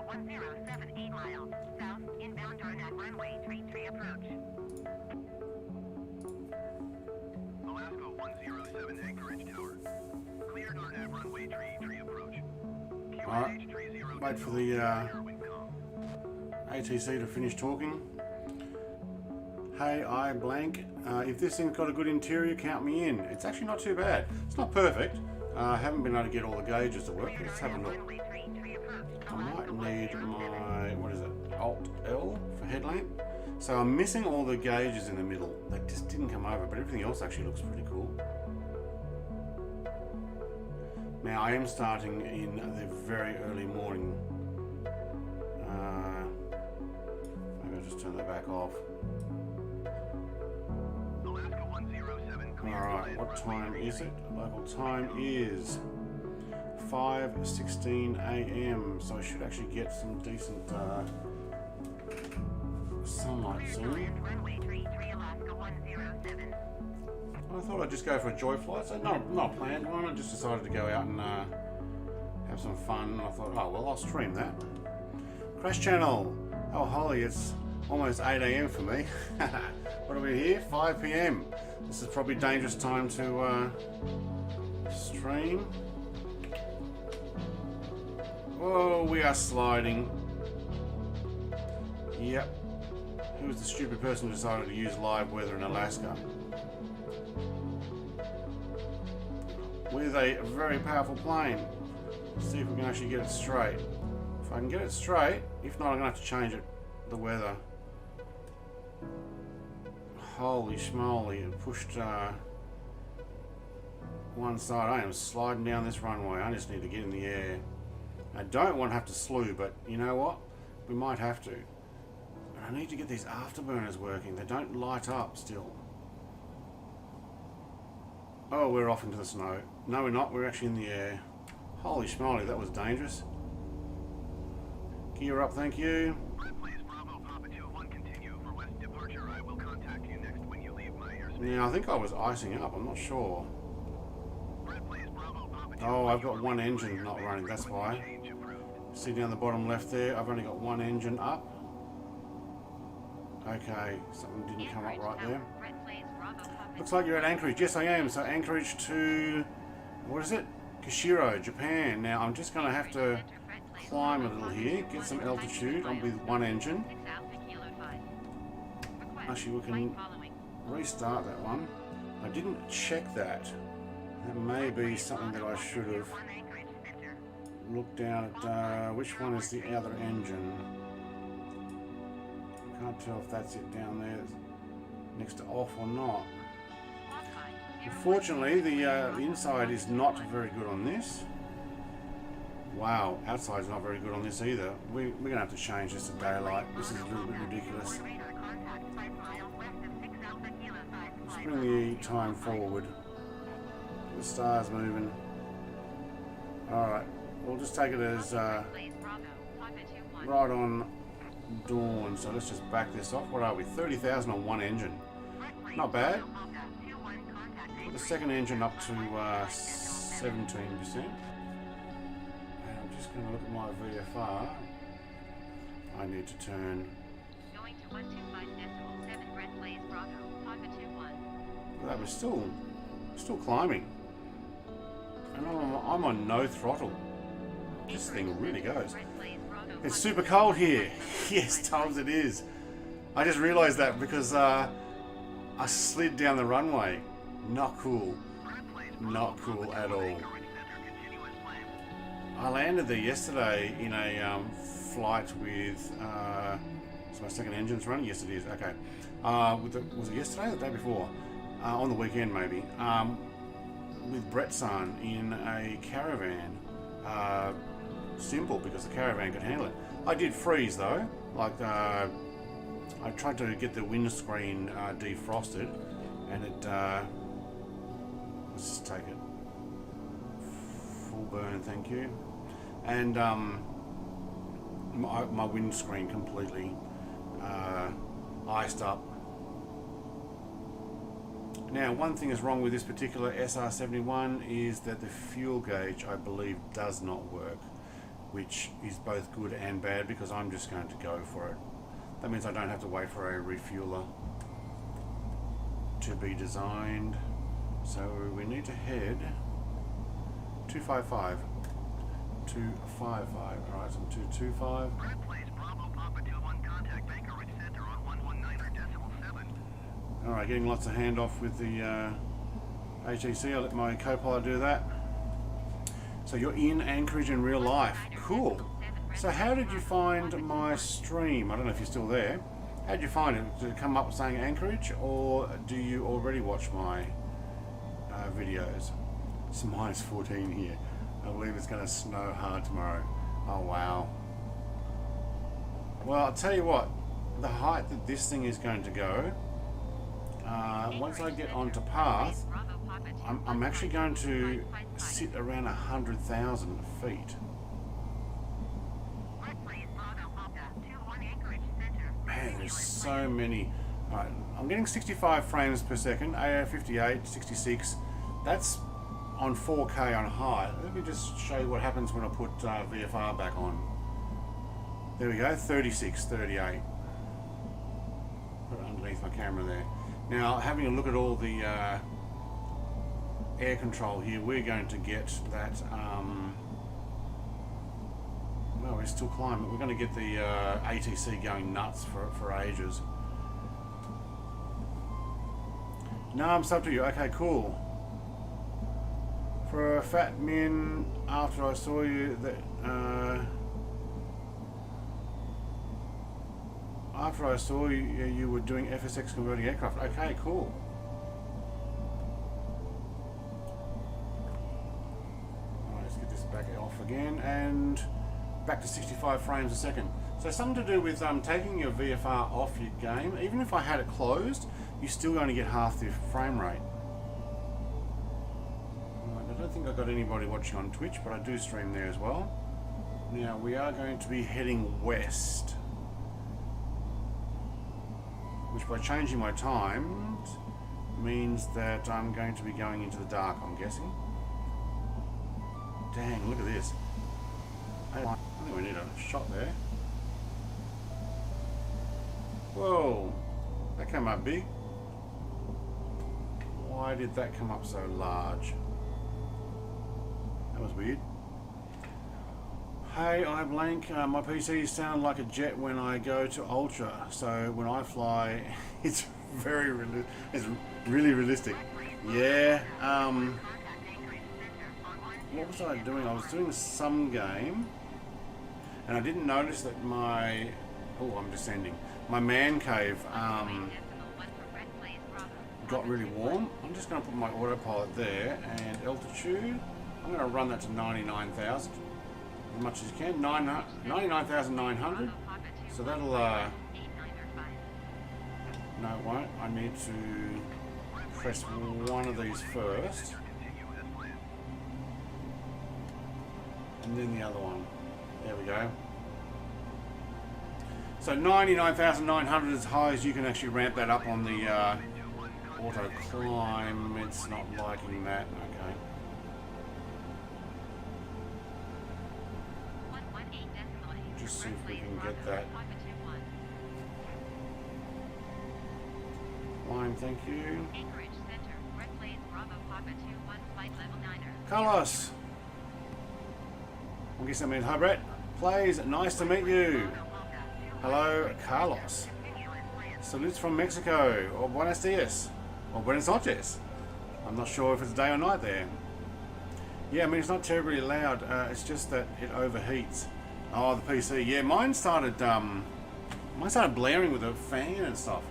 1078 miles, south, inbound turn at runway 33 approach. Alaska 107 Anchorage Tower. Cleared RNAV runway 33 approach. Alright, wait for the ATC to finish talking. Hey, I blank. If this thing's got a good interior, count me in. It's actually not too bad. It's not perfect. I haven't been able to get all the gauges to work. Let's have a look. I might need my, what is it, Alt-L for headlamp. So I'm missing all the gauges in the middle. They just didn't come over, but everything else actually looks pretty cool. Now I am starting in the very early morning. Maybe I'll just turn that back off. Alright, what time is it? Local time is 5:16 AM, so I should actually get some decent sunlight soon. I thought I'd just go for a joy flight, so not planned one. I just decided to go out and have some fun, and I thought, oh well, I'll stream that. Crash channel! Oh holy, it's almost 8 AM for me. What are we here? 5 PM. This is probably a dangerous time to stream. Oh, we are sliding. Yep. Who was the stupid person who decided to use live weather in Alaska? With a very powerful plane. Let's see if we can actually get it straight. If I can get it straight, if not, I'm going to have to change it, the weather. Holy schmoly, it pushed one side. I am sliding down this runway. I just need to get in the air. I don't want to have to slew, but you know what? We might have to. But I need to get these afterburners working. They don't light up still. Oh, we're off into the snow. No, we're not. We're actually in the air. Holy schmoly, that was dangerous. Gear up, thank you. Now, I think I was icing up, I'm not sure. Oh, I've got one engine not running, that's why. See down the bottom left there, I've only got one engine up. Okay, something didn't come up right there. Looks like you're at Anchorage. Yes, I am. So Anchorage to, what is it? Kushiro, Japan. Now, I'm just going to have to climb a little here, get some altitude. I'm with one engine. Actually, we can restart that one. I didn't check that. That may be something that I should have looked down at. Which one is the other engine? I can't tell if that's it down there next to off or not. Unfortunately, the inside is not very good on this. Wow, outside's not very good on this either. We're going to have to change this to daylight. This is a little bit ridiculous. Let's bring the time forward. The stars moving. Alright, we'll just take it as right on dawn. So let's just back this off. What are we? 30,000 on one engine. Not bad. Put the second engine up to 17%. And I'm just going to look at my VFR. I need to turn. That was still climbing, and I'm on no throttle. This thing really goes. It's super cold here. Yes, Tom's it is. I just realised that because I slid down the runway. Not cool. Not cool at all. I landed there yesterday in a flight with. So my second engine's running. Yes, it is. Okay. Was it yesterday or the day before? On the weekend maybe, with Brett-san in a caravan. Simple, because the caravan could handle it. I did freeze though, like I tried to get the windscreen defrosted, and it, let's just take it, full burn, thank you, and my windscreen completely iced up. Now, one thing is wrong with this particular SR-71 is that the fuel gauge, I believe, does not work. which is both good and bad because I'm just going to go for it. That means I don't have to wait for a refueler to be designed. So we need to head 255. 255. Alright, so 225. Bravo Papa 21 contact Anchorage Center on 119.7. Alright, getting lots of handoff with the HTC. I'll let my co-pilot do that. So you're in Anchorage in real life. Cool. So how did you find my stream? I don't know if you're still there. How did you find it? Did it come up saying Anchorage, or do you already watch my videos? It's minus 14 here. I believe it's going to snow hard tomorrow. Oh wow. Well, I'll tell you what, the height that this thing is going to go, once I get onto path, I'm actually going to sit around 100,000 feet. Man, there's so many. Alright, I'm getting 65 frames per second, AR58, 66. That's on 4K on high. Let me just show you what happens when I put VFR back on. There we go, 36, 38. Put it underneath my camera there. Now, having a look at all the air control here, we're going to get that, well, we're still climbing. We're going to get the ATC going nuts for ages. No, I'm sub to you. Okay, cool. For a fat min, after I saw you that after I saw you were doing FSX converting aircraft. Okay, cool. Alright, let's get this back off again and back to 65 frames a second. So something to do with taking your VFR off your game. Even if I had it closed, you're still going to get half the frame rate. I don't think I've got anybody watching on Twitch, but I do stream there as well. Now we are going to be heading west, which by changing my times means that I'm going to be going into the dark, I'm guessing. Dang, look at this. I think we need a shot there. Whoa, that came up big. Why did that come up so large? That was weird. Hey, I blank. My PC sound like a jet when I go to Ultra. So when I fly, it's it's really realistic. Yeah. What was I doing? I was doing some game, and I didn't notice that my I'm descending. My man cave got really warm. I'm just going to put my autopilot there, and altitude. I'm going to run that to 99,000, as much as you can. 99,900. So that'll, no it won't. I need to press one of these first. And then the other one. There we go. So 99,900 is as high as you can actually ramp that up on the auto climb. It's not liking that. Okay. Just see if we can get that. Line, thank you. Carlos. I guess that means hi Brett. Plays, nice to meet you. Hello, Carlos. Salutes from Mexico. Or buenos dias. Or buenas noches. I'm not sure if it's day or night there. Yeah, I mean, it's not terribly loud. It's just that it overheats. Oh, the PC. Yeah, mine started blaring with a fan and stuff.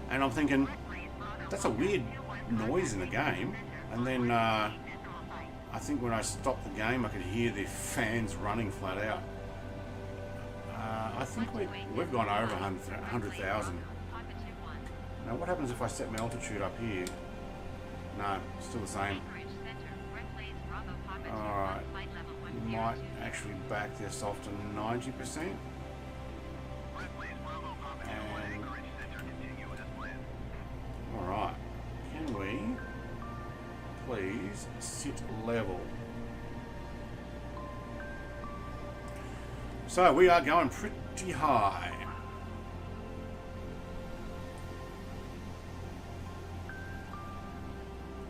And I'm thinking, that's a weird noise in the game. And then I think when I stopped the game, I could hear the fans running flat out. I think we've gone over 100,000. Now, what happens if I set my altitude up here? No, still the same. Alright, we might actually back this off to 90%. And, alright, can we please sit level? So we are going pretty high.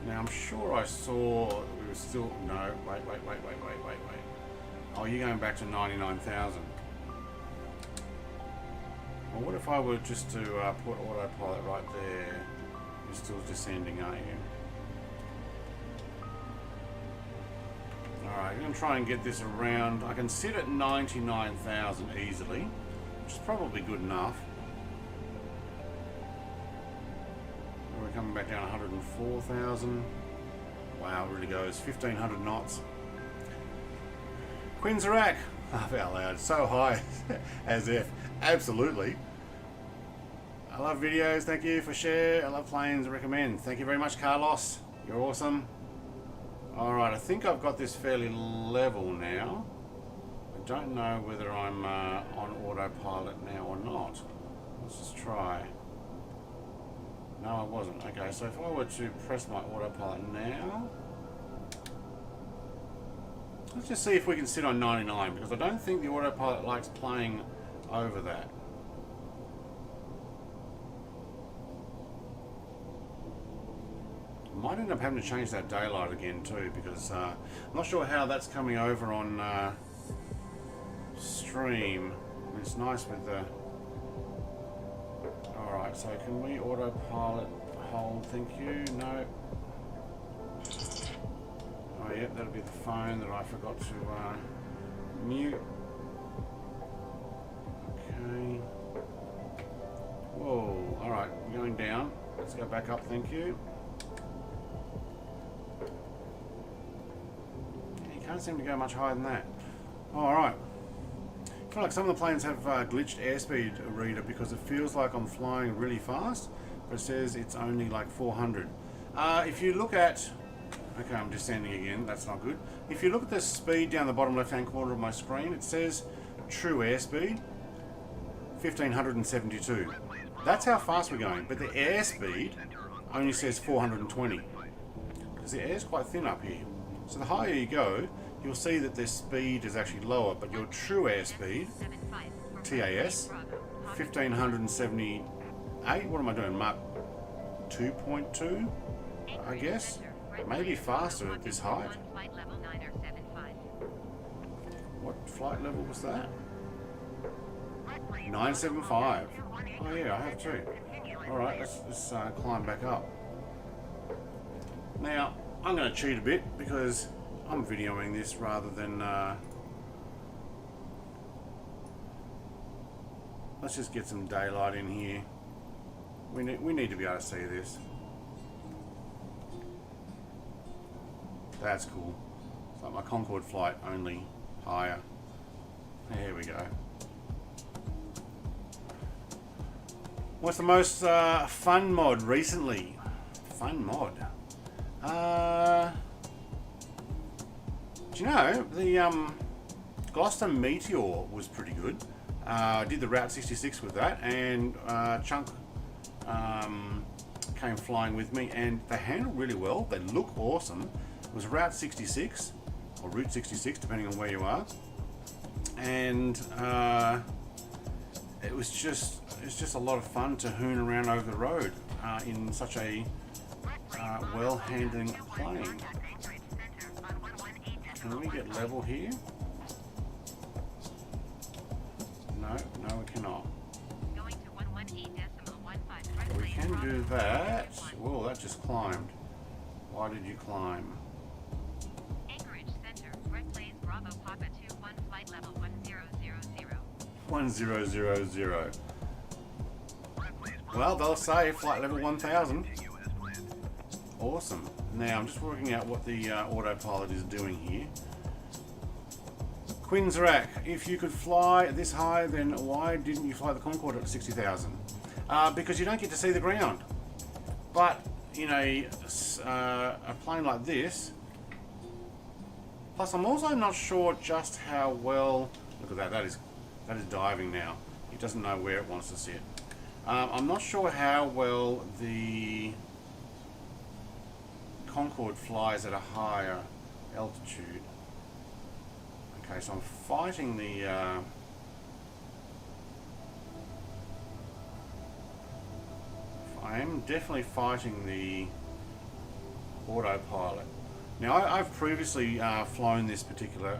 Now I'm sure I saw we were still, no, wait. Oh, you're going back to 99,000. Well, what if I were just to put autopilot right there? You're still descending, aren't you? Alright, I'm going to try and get this around. I can sit at 99,000 easily, which is probably good enough. We're coming back down 104,000. Wow, it really goes 1,500 knots. Quinzerac, laugh out loud, so high as if. Absolutely. I love videos, thank you for share. I love planes, I recommend. Thank you very much, Carlos. You're awesome. Alright, I think I've got this fairly level now. I don't know whether I'm on autopilot now or not. Let's just try. No, I wasn't. Okay, so if I were to press my autopilot now, let's just see if we can sit on 99, because I don't think the autopilot likes playing over that. Might end up having to change that daylight again too, because I'm not sure how that's coming over on stream. I mean, it's nice with the... Alright, so can we autopilot hold? Thank you. No. Oh, yep, that'll be the phone that I forgot to mute. Okay. Whoa. Alright, we're going down. Let's go back up. Thank you. You can't seem to go much higher than that. Alright. I feel like some of the planes have glitched airspeed reader because it feels like I'm flying really fast, but it says it's only like 400. If you look at... Okay, I'm descending again, that's not good. If you look at the speed down the bottom left hand corner of my screen, it says true airspeed 1572. That's how fast we're going, but the airspeed only says 420 because the air's quite thin up here. So the higher you go, you'll see that the speed is actually lower, but your true airspeed, TAS, 1578, what am I doing, Mark 2.2, I guess? Maybe faster at this height. What flight level was that? 975. Oh yeah, I have too. Alright, let's climb back up. Now, I'm going to cheat a bit because I'm videoing this rather than... let's just get some daylight in here. We need to be able to see this. That's cool. It's like my Concorde flight, only higher. There we go. What's the most fun mod recently? Fun mod? Do you know, the Gloucester Meteor was pretty good. I did the Route 66 with that, and Chunk came flying with me, and they handled really well. They look awesome. It was Route 66, or Route 66, depending on where you are. And it was just a lot of fun to hoon around over the road in such a well-handling plane. Can we get level here? No, we cannot. We can do that. Whoa, that just climbed. Why did you climb? Anchorage Center, Red Blaze Bravo Papa 21 flight level 1000. 1000. Well, they'll say flight level 1000. Awesome. Now I'm just working out what the autopilot is doing here. Quinzerac, if you could fly this high, then why didn't you fly the Concorde at 60,000? Because you don't get to see the ground. But in a plane like this, plus I'm also not sure just how well. Look at that. That is diving now. It doesn't know where it wants to sit. I'm not sure how well the Concorde flies at a higher altitude. Okay, so I'm fighting the I am definitely fighting the autopilot. Now, I've previously flown this particular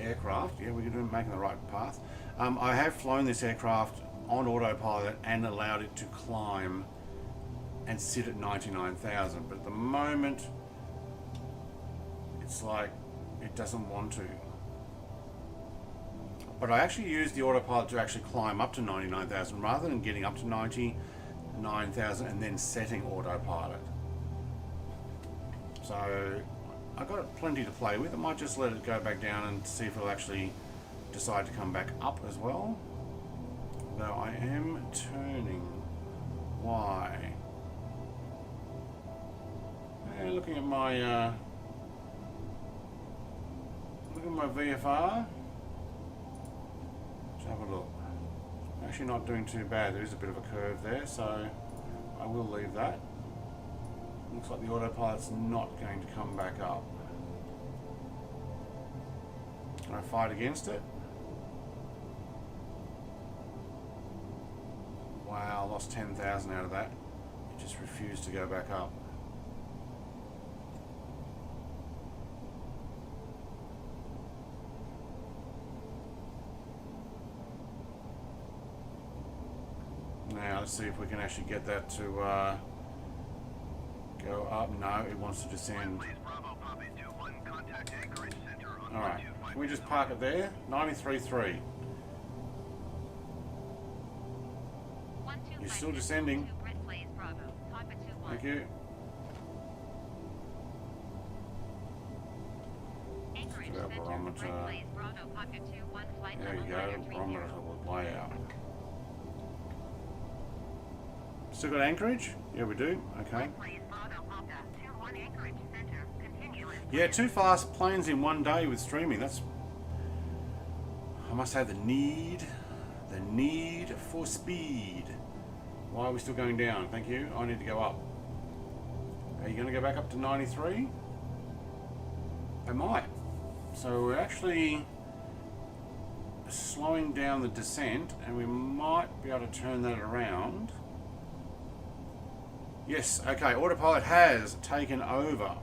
aircraft. Yeah, we're making the right path. I have flown this aircraft on autopilot and allowed it to climb and sit at 99,000, but at the moment it's like it doesn't want to. But I actually used the autopilot to actually climb up to 99,000 rather than getting up to 99,000 and then setting autopilot. So I got plenty to play with. I might just let it go back down and see if it'll actually decide to come back up as well. Though I am turning. Why? Looking at my VFR. Let's have a look. Actually not doing too bad. There is a bit of a curve there, so I will leave that. Looks like the autopilot's not going to come back up. Can I fight against it? Wow, I lost 10,000 out of that. It just refused to go back up. Now let's see if we can actually get that to go up. No, it wants to descend. Alright, can we just park it there? 93.3. You're still descending. Thank you. Just our barometer. There you go, the barometer will lay out. Still got Anchorage? Yeah, we do. Okay. Yeah, 2 fast planes in one day with streaming. That's, I must say, the need for speed. Why are we still going down? Thank you. I need to go up. Are you going to go back up to 93? I might. So we're actually slowing down the descent, and we might be able to turn that around. Yes, okay, autopilot has taken over.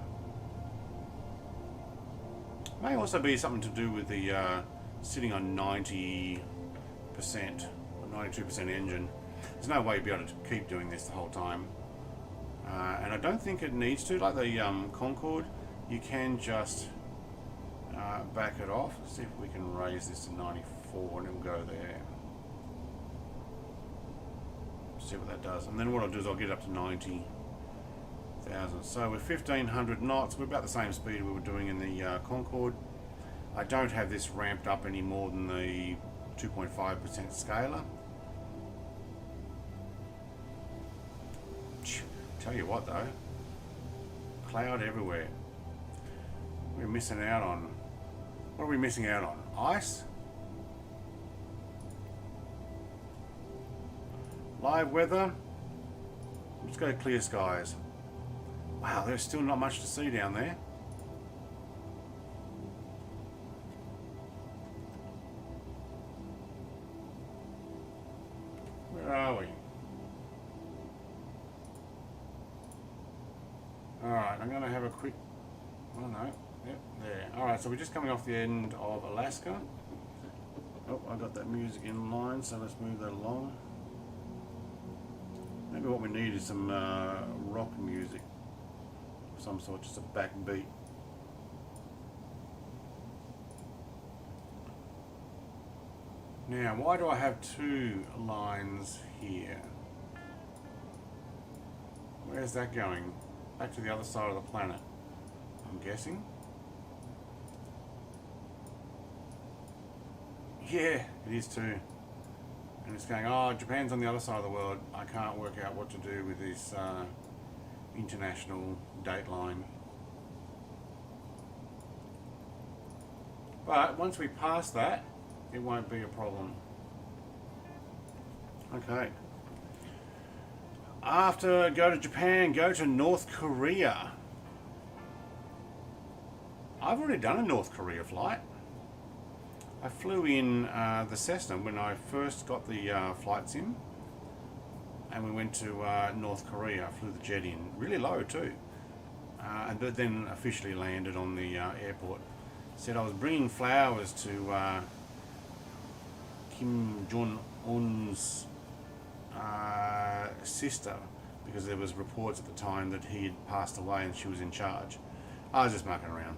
May also be something to do with the sitting on 90% or 92% engine. There's no way you'd be able to keep doing this the whole time. And I don't think it needs to. Like the Concorde, you can just back it off. Let's see if we can raise this to 94 and it'll go there. See what that does, and then what I'll do is I'll get up to 90,000. So with 1500 knots, we're about the same speed we were doing in the Concorde. I don't have this ramped up any more than the 2.5% scalar. Tell you what though, cloud everywhere. We're missing out on. What are we missing out on? Ice? Live weather. Let's go to clear skies. Wow, there's still not much to see down there. Where are we? Alright, I'm going to have a quick... Oh no, yep, there. Alright, so we're just coming off the end of Alaska. Oh, I got that music in line, so let's move that along. Maybe what we need is some rock music of some sort, just a backbeat. Now, why do I have 2 lines here? Where's that going? Back to the other side of the planet, I'm guessing. Yeah, it is too. And it's going, oh, Japan's on the other side of the world. I can't work out what to do with this international dateline. But once we pass that, it won't be a problem. Okay. After go to Japan, go to North Korea. I've already done a North Korea flight. I flew in the Cessna when I first got the flight sim, and we went to North Korea, flew the jet in, really low too, and then officially landed on the airport. Said I was bringing flowers to Kim Jong-un's sister, because there was reports at the time that he had passed away and she was in charge. I was just mucking around.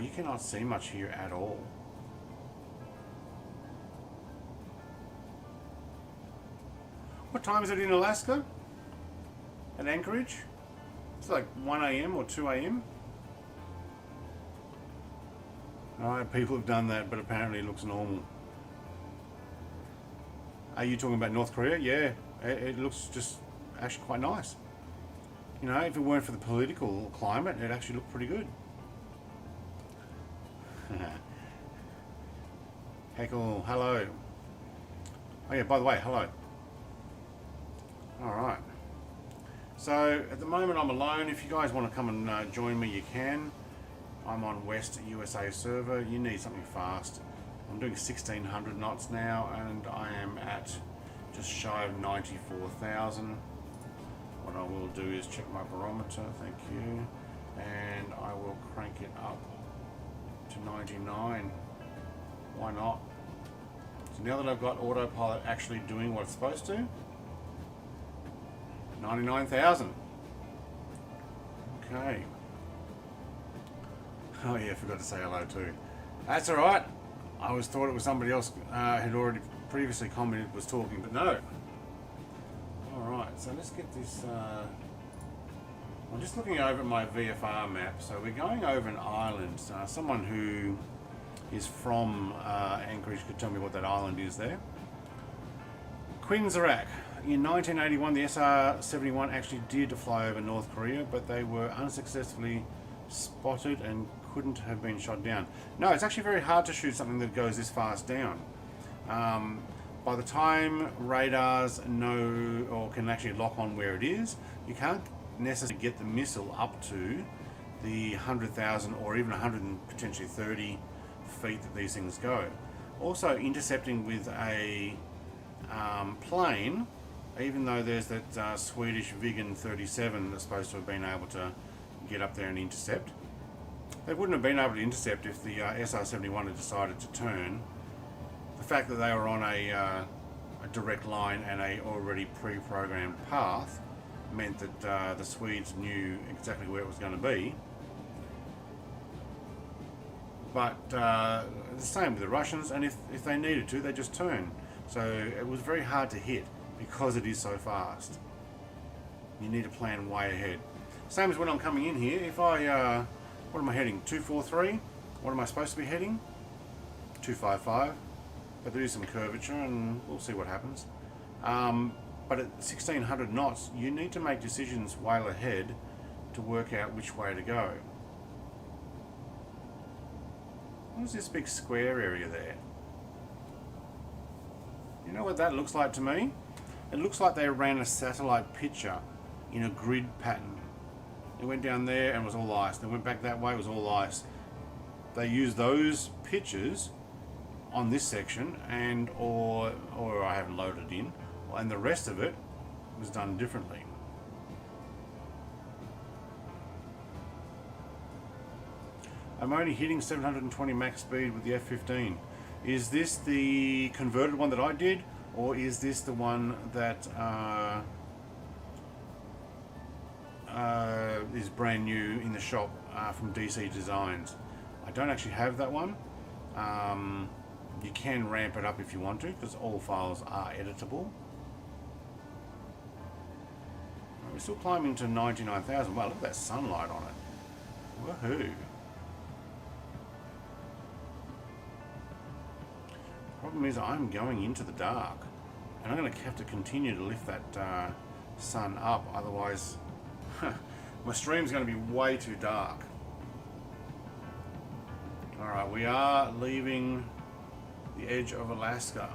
You cannot see much here at all. What time is it in Alaska? At Anchorage? It's like 1 AM or 2 AM. Alright, people have done that, but apparently it looks normal. Are you talking about North Korea? Yeah, it looks just actually quite nice. You know, if it weren't for the political climate, it actually looked pretty good. Heckle, hello. Oh yeah, by the way, hello. Alright. So, at the moment I'm alone. If you guys want to come and join me, you can. I'm on West USA server. You need something fast. I'm doing 1600 knots now, and I am at just shy of 94,000. What I will do is check my barometer, thank you, and I will crank it up to 99. Why not? So now that I've got autopilot actually doing what it's supposed to, 99,000. Okay. Oh yeah, I forgot to say hello too. That's alright. I always thought it was somebody else had already previously commented was talking, but no. Alright, so let's get this... I'm just looking over at my VFR map. So we're going over an island. Someone who is from Anchorage could tell me what that island is there. Quinzarak. In 1981, the SR-71 actually did fly over North Korea, but they were unsuccessfully spotted and couldn't have been shot down. No, it's actually very hard to shoot something that goes this fast down. By the time radars know or can actually lock on where it is, you can't necessarily get the missile up to the 100,000 or even 100 and potentially 30 feet that these things go. Also, intercepting with a plane, even though there's that Swedish Viggen 37 that's supposed to have been able to get up there and intercept. They wouldn't have been able to intercept if the SR-71 had decided to turn. The fact that they were on a direct line and a already pre-programmed path meant that the Swedes knew exactly where it was going to be. But the same with the Russians, and if they needed to, they just turn. So it was very hard to hit because it is so fast. You need to plan way ahead. Same as when I'm coming in here. If I, what am I heading? 243? What am I supposed to be heading? 255. But there is some curvature, and we'll see what happens. But at 1600 knots, you need to make decisions well ahead to work out which way to go. What is this big square area there? You know what that looks like to me? It looks like they ran a satellite picture in a grid pattern. It went down there and it was all ice. They went back that way, it was all ice. They used those pictures on this section, and or I haven't loaded in, and the rest of it was done differently. I'm only hitting 720 max speed with the F-15. Is this the converted one that I did, or is this the one that is brand new in the shop from DC Designs? I don't actually have that one. You can ramp it up if you want to, because all files are editable. We're still climbing to 99,000. Wow, look at that sunlight on it. Woohoo! Problem is, I'm going into the dark, and I'm going to have to continue to lift that sun up, otherwise my stream's going to be way too dark. Alright, we are leaving the edge of Alaska.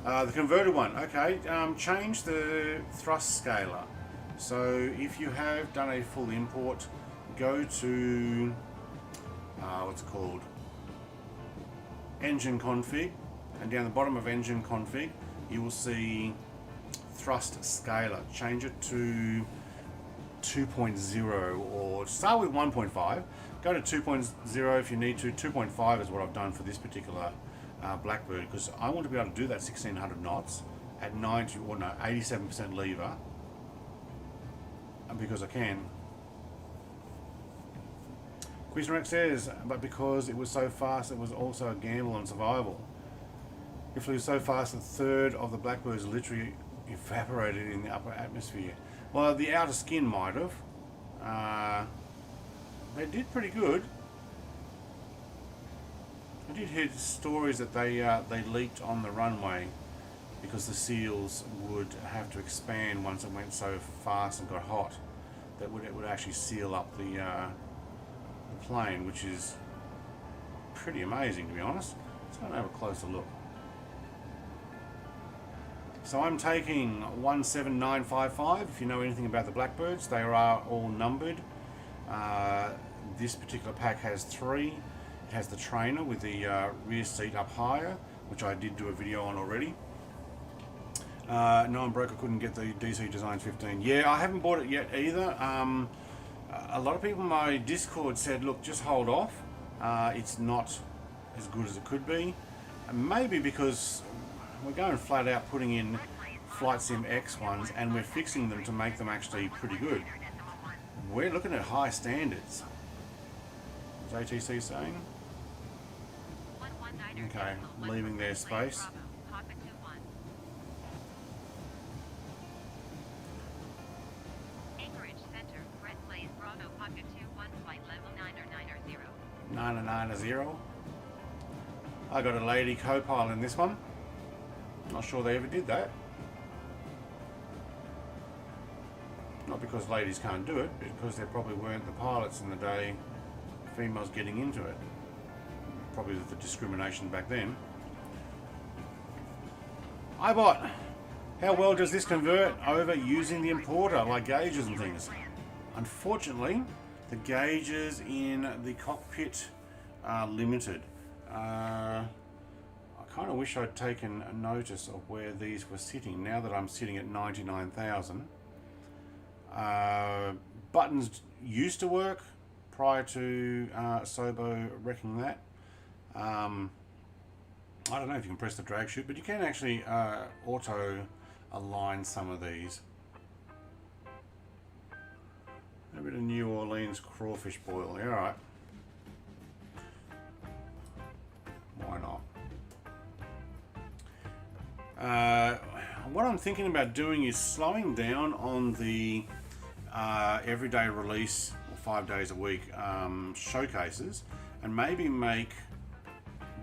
The converted one, okay, change the thrust scaler. So if you have done a full import, go to, what's it called? Engine config, and down the bottom of engine config, you will see thrust scaler. Change it to 2.0 or start with 1.5. Go to 2.0 if you need to. 2.5 is what I've done for this particular Blackbird, because I want to be able to do that 1600 knots at 87% lever, because I can. Quizrex says, but because it was so fast, it was also a gamble on survival. It flew so fast, a third of the Blackbirds literally evaporated in the upper atmosphere. Well, the outer skin might have. They did pretty good. I did hear stories that they leaked on the runway because the seals would have to expand once it went so fast and got hot. That it would actually seal up the plane, which is pretty amazing, to be honest. Let's go and have a closer look. So I'm taking 17955. If you know anything about the Blackbirds, they are all numbered. This particular pack has 3. It has the trainer with the rear seat up higher, which I did do a video on already. No, I'm broke, I couldn't get the DC Designs 15. Yeah, I haven't bought it yet either. A lot of people in my Discord said, look, just hold off. It's not as good as it could be. Maybe because we're going flat out putting in Flight Sim X ones and we're fixing them to make them actually pretty good. We're looking at high standards. What's HTC saying? Okay, leaving their space. Anchorage Center, Red Blaze Bravo Pocket 21 flight level 990. 990. I got a lady co-pilot in this one. Not sure they ever did that. Not because ladies can't do it, but because there probably weren't the pilots in the day, females getting into it. Probably the discrimination back then. iBot, how well does this convert over using the importer, like gauges and things? Unfortunately, the gauges in the cockpit are limited. I kind of wish I'd taken a notice of where these were sitting. Now that I'm sitting at 99,000, buttons used to work prior to Sobo wrecking that. I don't know if you can press the drag chute, but you can actually auto align some of these. A bit of New Orleans crawfish boil, yeah, alright. Why not? What I'm thinking about doing is slowing down on the everyday release, or 5 days a week, showcases, and maybe make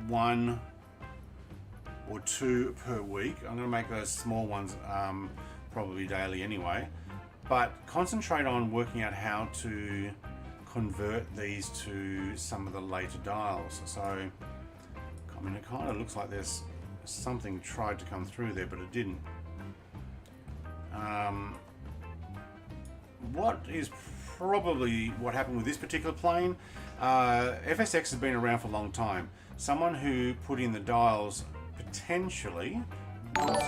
1 or 2 per week. I'm going to make those small ones probably daily anyway, but concentrate on working out how to convert these to some of the later dials. So, I mean, it kind of looks like there's something tried to come through there, but it didn't. What is probably what happened with this particular plane, FSX has been around for a long time. Someone who put in the dials potentially was,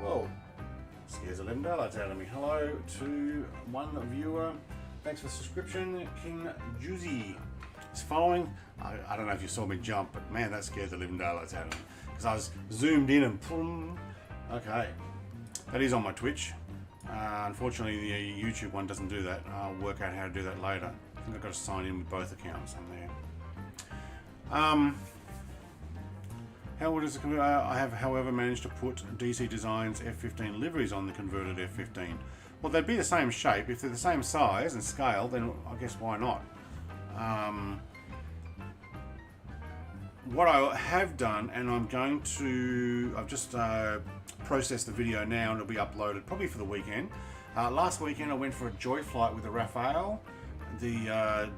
whoa, scares 11 daylights out of me. Hello to one viewer, thanks for the subscription. King Juicy is following. I don't know if you saw me jump, but man, that scared the living daylights out of me because I was zoomed in and boom. Okay, that is on my Twitch. Unfortunately, the YouTube one doesn't do that. I'll work out how to do that later. I think I've got to sign in with both accounts on there. How does it convert? I have, however, managed to put DC Designs F15 liveries on the converted F15. Well, they'd be the same shape. If they're the same size and scale, then I guess why not? What I have done, and I've just processed the video now and it'll be uploaded probably for the weekend. Last weekend I went for a joy flight with the Rafale, the,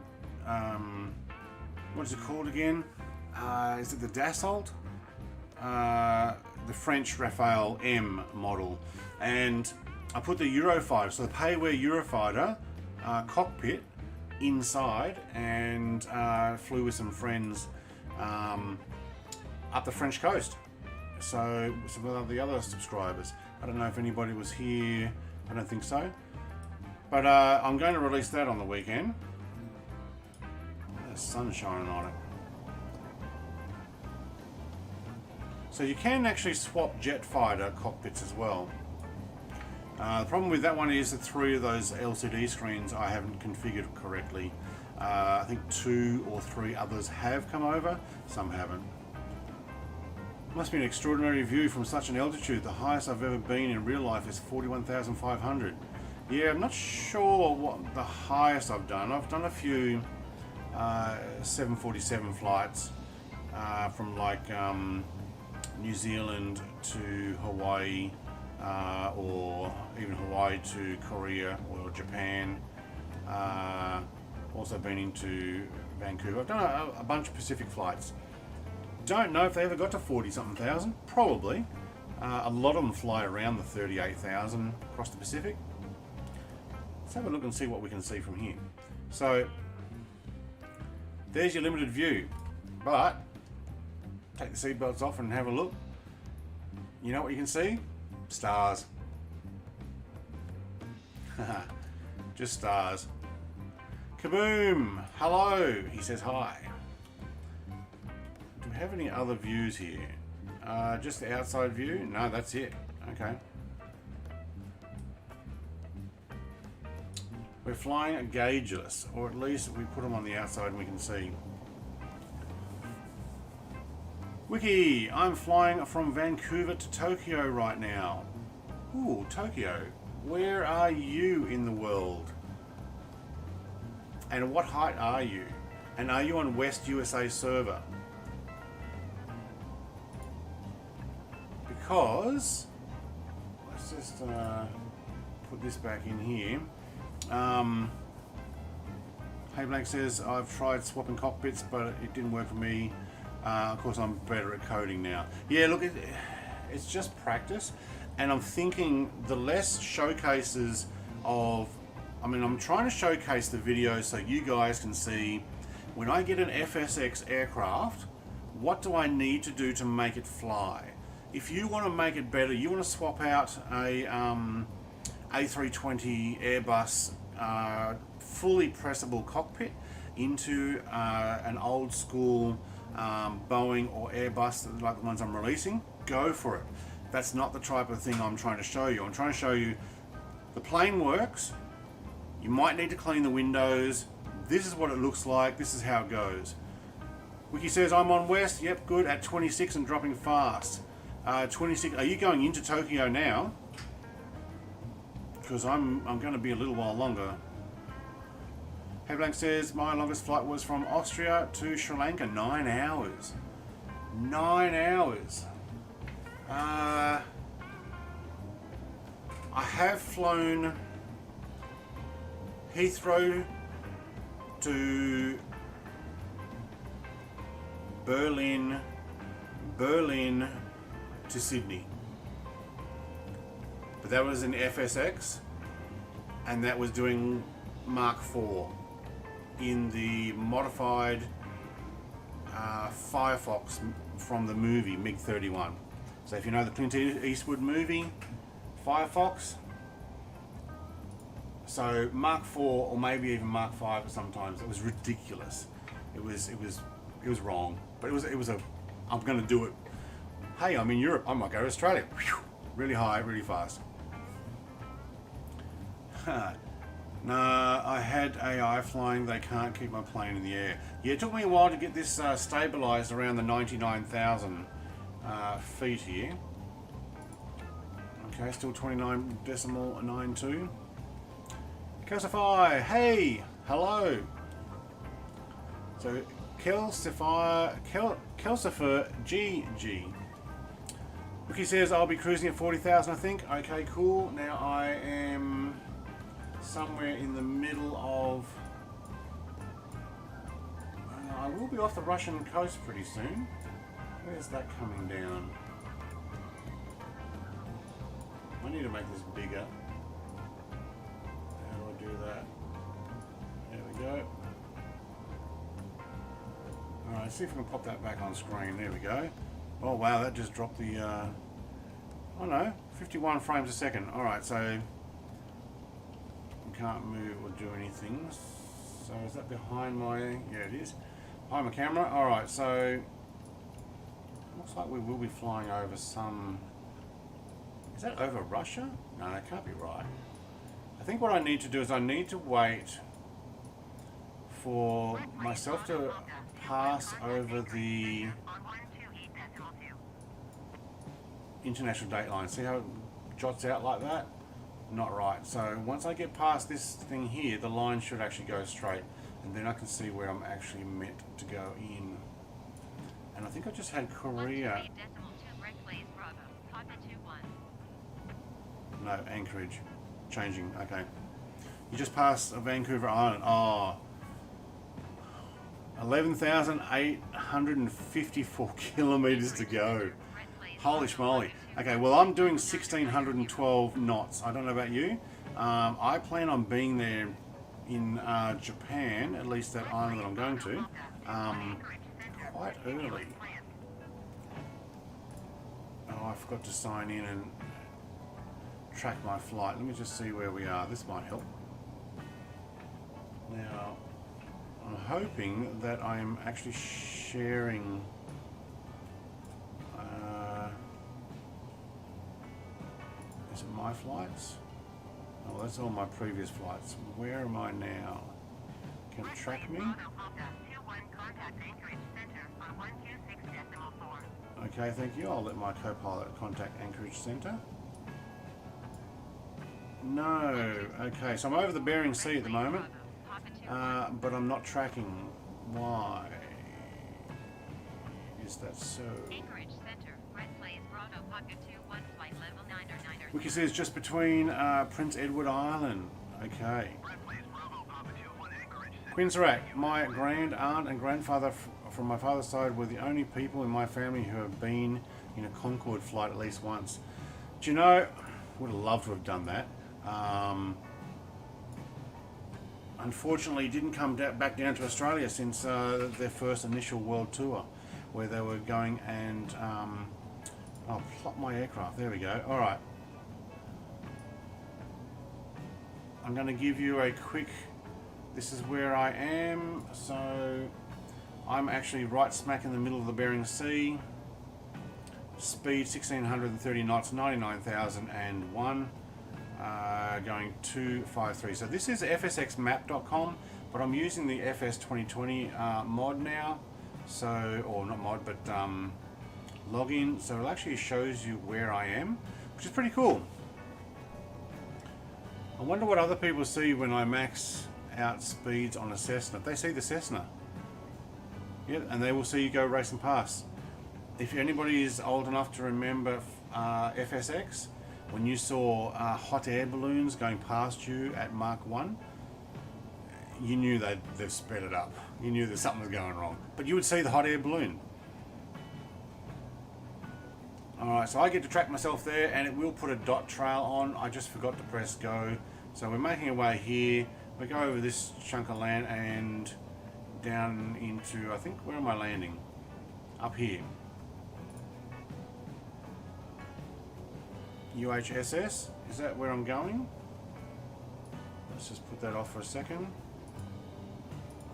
what is it called again? Is it the Dassault? The French Rafale M model. And I put the Eurofighter, so the Payware Eurofighter cockpit inside, and flew with some friends up the French coast. So some of the other subscribers. I don't know if anybody was here. I don't think so. But I'm going to release that on the weekend. The sun's shining on it. So you can actually swap jet fighter cockpits as well. The problem with that one is that 3 of those LCD screens I haven't configured correctly. I think 2 or 3 others have come over, some haven't. Must be an extraordinary view from such an altitude. The highest I've ever been in real life is 41,500. Yeah, I'm not sure what the highest I've done. I've done a few 747 flights from like New Zealand to Hawaii, or even Hawaii to Korea or Japan. Also been into Vancouver. I've done a bunch of Pacific flights. Don't know if they ever got to 40-something thousand. Probably. A lot of them fly around the 38,000 across the Pacific. Let's have a look and see what we can see from here. So there's your limited view, but take the seatbelts off and have a look. You know what you can see? Stars. Just stars. Kaboom! Hello! He says hi. Do we have any other views here? Just the outside view? No, that's it. Okay. We're flying a gaugeless, or at least we put them on the outside and we can see. Wiki, I'm flying from Vancouver to Tokyo right now. Ooh, Tokyo. Where are you in the world? And what height are you? And are you on West USA server? Because, let's just put this back in here. Hey Blank says, I've tried swapping cockpits, but it didn't work for me. Of course, I'm better at coding now. Yeah, look, it's just practice. And I'm thinking the less showcases of, I'm trying to showcase the video so you guys can see when I get an FSX aircraft, what do I need to do to make it fly? If you want to make it better, you want to swap out a A320 Airbus fully pressable cockpit into an old school Boeing or Airbus like the ones I'm releasing, go for it. That's not the type of thing I'm trying to show you. I'm trying to show you the plane works. You might need to clean the windows. This is what it looks like. This is how it goes. Wiki says I'm on West. Yep, good. At 26 and dropping fast. 26. Are you going into Tokyo now? Because I'm going to be a little while longer. Hey Blank says my longest flight was from Austria to Sri Lanka, 9 hours. 9 hours. I have flown Heathrow to Berlin to Sydney. But that was in FSX, and that was doing Mark IV in the modified Firefox from the movie MiG-31. So if you know the Clint Eastwood movie, Firefox, so Mark IV or maybe even Mark V sometimes, it was ridiculous. It was wrong, but it was a, I'm going to do it. Hey, I'm in Europe, I might go to Australia. Really high, really fast. No, I had AI flying, they can't keep my plane in the air. Yeah, it took me a while to get this stabilized around the 99,000 feet here. Okay, still 29.92. Kelsify, hey, hello. So, Kelsifer GG. Wiki says I'll be cruising at 40,000, I think. Okay, cool. Now I am somewhere in the middle of... I will be off the Russian coast pretty soon. Where's that coming down? I need to make this bigger. How do I do that? There we go. Alright, see if we can pop that back on screen. There we go. Oh wow, that just dropped the, oh no, 51 frames a second. Alright, so we can't move or do anything. So is that behind my, yeah it is, behind my camera. Alright, so looks like we will be flying over some, is that over Russia? No, that can't be right. I think what I need to do is I need to wait for myself to pass over the international date line. See how it jots out like that? Not right. So once I get past this thing here, the line should actually go straight, and then I can see where I'm actually meant to go in. And I think I just had Korea. No, Anchorage. Changing. Okay. You just passed Vancouver Island. Oh. 11,854 kilometers to go. Holy schmoly. Okay, well I'm doing 1,612 knots. I don't know about you. I plan on being there in Japan, at least that island that I'm going to, quite early. Oh, I forgot to sign in and track my flight. Let me just see where we are. This might help. Now, I'm hoping that I'm actually sharing is it my flights? Oh, that's all my previous flights. Where am I now? Can it track me? Okay, thank you. I'll let my co-pilot contact Anchorage Center. No. Okay, so I'm over the Bering Sea at the moment, but I'm not tracking. Why is that so? We can see it's just between Prince Edward Island. Okay. Quinsarak, my grand aunt and grandfather from my father's side were the only people in my family who have been in a Concorde flight at least once. Do you know, would have loved to have done that. Unfortunately, didn't come back down to Australia since their first initial world tour, where they were going and I'll plot my aircraft. There we go. All right. I'm going to give you a quick. This is where I am. So I'm actually right smack in the middle of the Bering Sea. Speed 1,630 knots, 99,001. Going 253. So this is fsxmap.com, but I'm using the FS 2020 mod now. So, or not mod, but login. So it actually shows you where I am, which is pretty cool. I wonder what other people see when I max out speeds on a Cessna. They see the Cessna. Yeah, and they will see you go racing past. If anybody is old enough to remember FSX, when you saw hot air balloons going past you at Mach 1, you knew they've sped it up. You knew that something was going wrong. But you would see the hot air balloon. Alright, so I get to track myself there, and it will put a dot trail on. I just forgot to press go. So we're making our way here. We go over this chunk of land and down into, I think, where am I landing? Up here. UHSS, is that where I'm going? Let's just put that off for a second.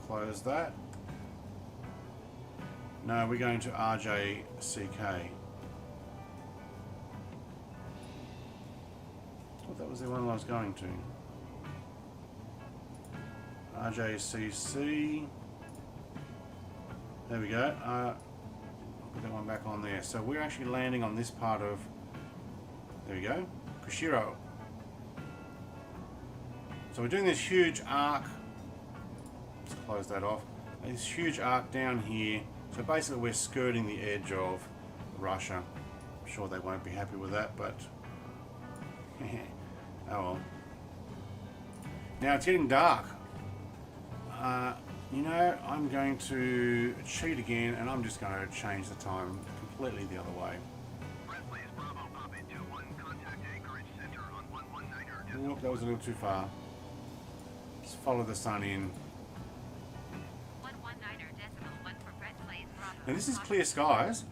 Close that. No, we're going to RJCK. I thought that was the one I was going to. RJCC. There we go. Put that one back on there. So we're actually landing on this part of, there we go, Kushiro. So we're doing this huge arc. Let's close that off. This huge arc down here. So basically we're skirting the edge of Russia. I'm sure they won't be happy with that, but oh well. Now it's getting dark. You know, I'm going to cheat again, and I'm just going to change the time completely the other way. Oop, that was a little too far. Let's follow the sun in. Now this is clear skies.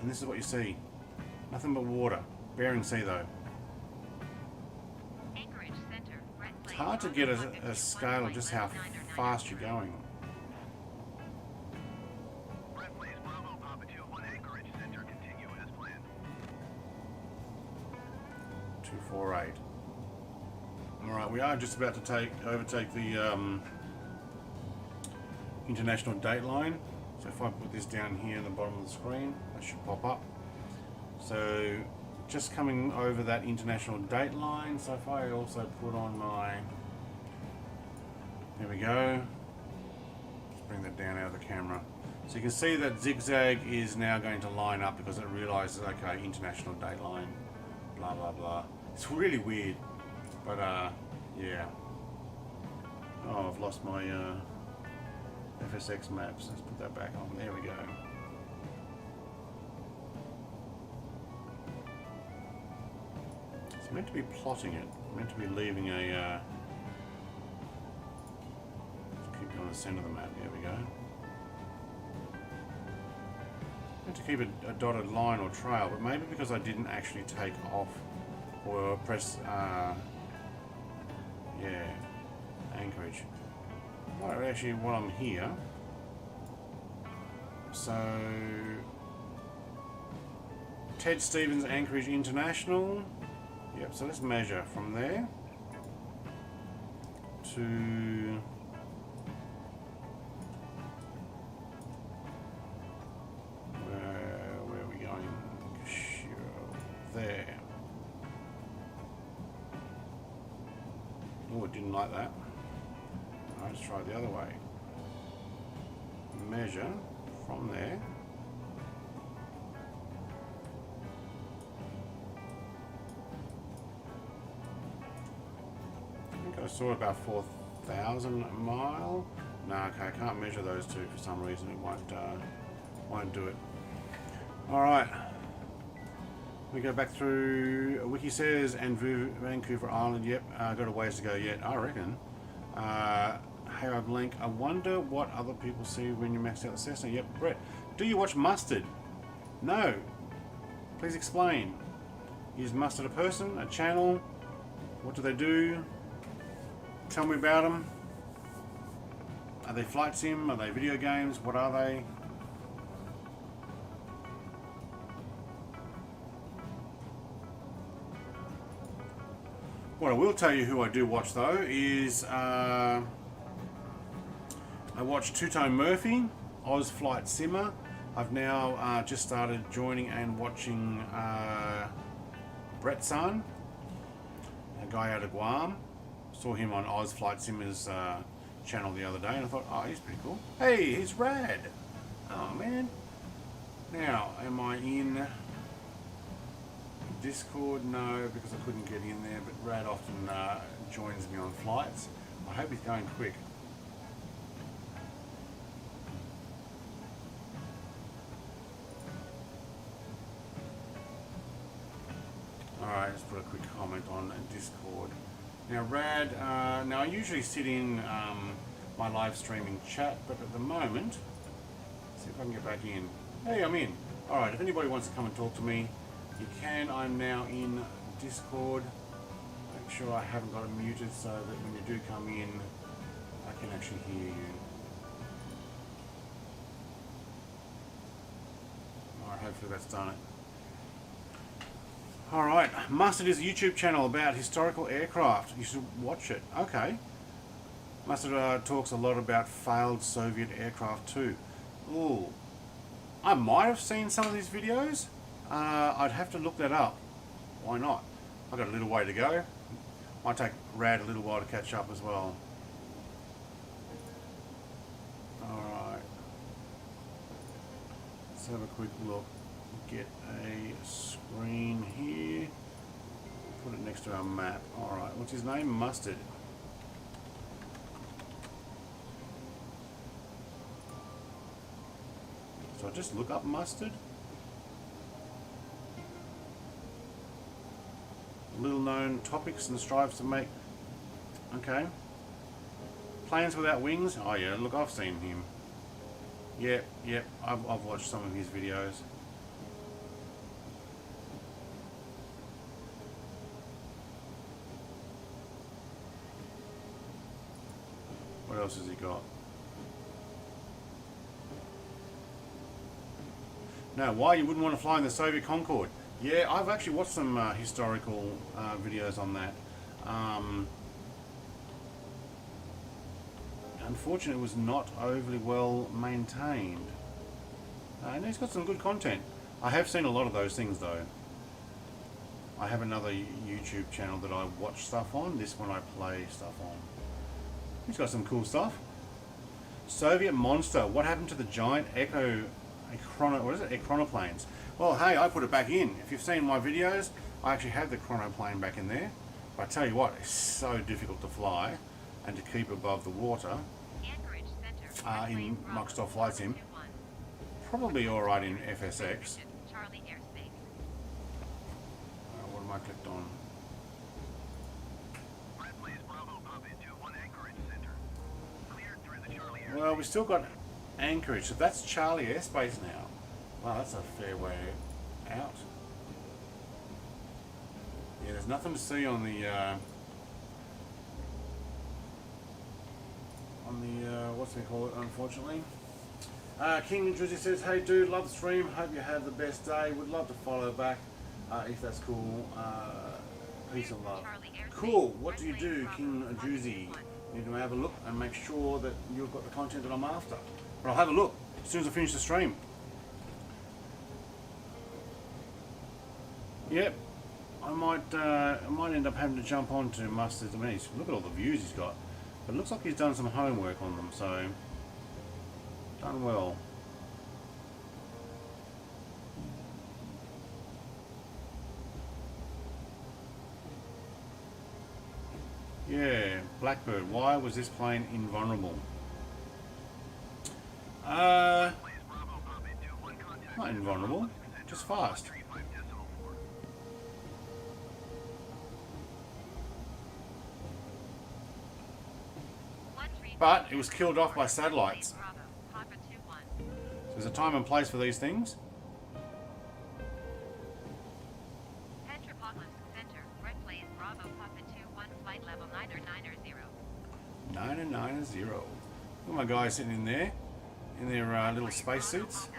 And this is what you see. Nothing but water. Bering Sea though. Anchorage Center, Red It's Plains, hard to Bravo get Pocket a 21 scale of just how flight level 999. fast you're going. Red Plains Bravo Papa 21 Anchorage Center, continue as planned. 248. Alright, we are just about to overtake the international date line. So if I put this down here in the bottom of the screen, that should pop up. So just coming over that international date line. So if I also put on my, there we go. Let's bring that down out of the camera. So you can see that zigzag is now going to line up because it realizes, okay, international date line, blah blah blah. It's really weird, but yeah. Oh, I've lost my FSX maps. Let's put that back on. There we go. It's meant to be plotting it. Meant to be leaving a. Let's keep it on the center of the map. There we go. Meant to keep a dotted line or trail, but maybe because I didn't actually take off or press. Yeah, Anchorage. Well, actually, while I'm here, so Ted Stevens Anchorage International. Yep. So let's measure from there to where are we going? There. Oh, it didn't like that. Alright, let's try it the other way. Measure from there. I think I saw about 4,000 a mile. No, okay, I can't measure those two for some reason. It won't do it. Alright. We go back through. Wiki says, and Vancouver Island. Yep, got a ways to go yet, I reckon. Hey, I blink. I wonder what other people see when you max out the Cessna. Yep, Brett. Do you watch Mustard? No. Please explain. Is Mustard a person? A channel? What do they do? Tell me about them. Are they flight sim? Are they video games? What are they? What I will tell you who I do watch though is I watch Two-Tone Murphy, Oz Flight Simmer. I've now just started joining and watching Brett Sun, a guy out of Guam. Saw him on Oz Flight Simmer's channel the other day and I thought, oh, he's pretty cool. Hey, he's rad. Oh man. Now, am I in Discord? No, because I couldn't get in there, but Rad often joins me on flights. I hope he's going quick. Alright, let's put a quick comment on Discord. Now Rad, now I usually sit in my live streaming chat, but at the moment, let's see if I can get back in. Hey, I'm in. Alright, if anybody wants to come and talk to me, you can. I'm now in Discord. Make sure I haven't got it muted so that when you do come in, I can actually hear you. Alright, hopefully that's done it. Alright, Mustard is a YouTube channel about historical aircraft. You should watch it. Okay. Mustard talks a lot about failed Soviet aircraft too. Ooh. I might have seen some of these videos. I'd have to look that up. Why not? I've got a little way to go. Might take Rad a little while to catch up as well. Alright. Let's have a quick look. Get a screen here. Put it next to our map. Alright, what's his name? Mustard. So I just look up Mustard. Little known topics and strives to make. Okay. Planes Without Wings. Oh yeah, look, I've seen him. Yep, I've watched some of his videos. else has he got? Now, why you wouldn't want to fly in the Soviet Concorde? Yeah, I've actually watched some historical videos on that. Unfortunately, it was not overly well maintained. And he's got some good content. I have seen a lot of those things though. I have another YouTube channel that I watch stuff on. This one I play stuff on. He's got some cool stuff. Soviet Monster. What happened to the giant chronoplanes? Well, hey, I put it back in. If you've seen my videos, I actually have the chronoplane back in there. But I tell you what, it's so difficult to fly and to keep above the water. Anchorage Center. In Microsoft Flight Sim. Probably alright in FSX. Charlie Airspace. What am I clicked on? Red Blaze Bravo Papa 21 Anchorage Center. Cleared through the Charlie Air. Well, we still got Anchorage, so that's Charlie Airspace now. Wow, that's a fair way out. Yeah, there's nothing to see on the what's they call it, unfortunately. King Drizzy says, hey dude, love the stream, hope you have the best day, would love to follow back if that's cool. Peace and love. Cool, what do you do, King Drizzy? You need to have a look and make sure that you've got the content that I'm after. But I'll have a look as soon as I finish the stream. Yep, I might end up having to jump on to Mustard. I mean, look at all the views he's got. But it looks like he's done some homework on them, so done well. Yeah, Blackbird. Why was this plane invulnerable? Not invulnerable, just fast. But it was killed off by satellites. So there's a time and place for these things. Center, Red Blaze Bravo Papa 21 flight level 990. 990. Look at my guys sitting in there, in their little spacesuits.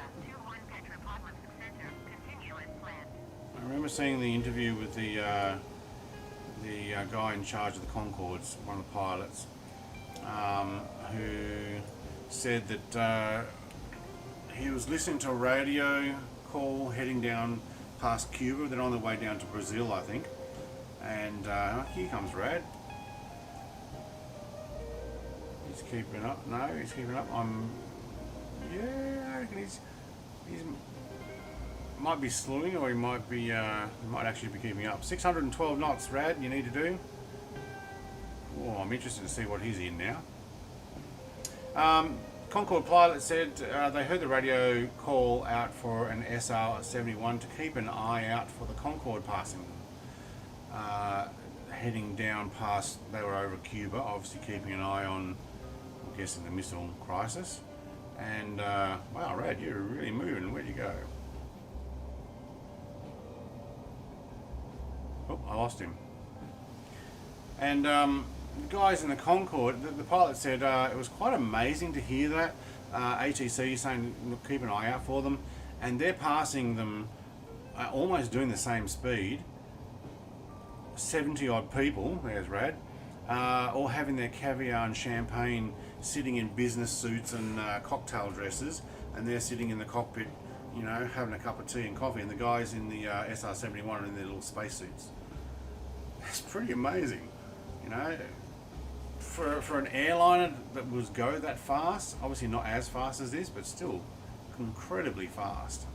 I remember seeing the interview with the guy in charge of the Concords, one of the pilots, who said that he was listening to a radio call heading down past Cuba. They're on their way down to Brazil, I think. And here comes Rad. He's keeping up. No, he's keeping up. Yeah, I reckon he's might be slewing, or he might actually be keeping up. 612 knots, Rad. You need to do. Oh, I'm interested to see what he's in now. Concorde pilot said they heard the radio call out for an SR-71 to keep an eye out for the Concorde passing them. Heading down past, they were over Cuba, obviously keeping an eye on, I'm guessing, the missile crisis. And, wow, Rad, you're really moving. Where'd you go? Oh, I lost him. And, the guys in the Concorde, the pilot said it was quite amazing to hear that. HTC saying, look, keep an eye out for them. And they're passing them almost doing the same speed. 70 odd people, there's Rad, all having their caviar and champagne, sitting in business suits and cocktail dresses. And they're sitting in the cockpit, you know, having a cup of tea and coffee. And the guys in the SR-71 are in their little spacesuits. That's pretty amazing, you know. For an airliner that was go that fast, obviously not as fast as this, but still incredibly fast.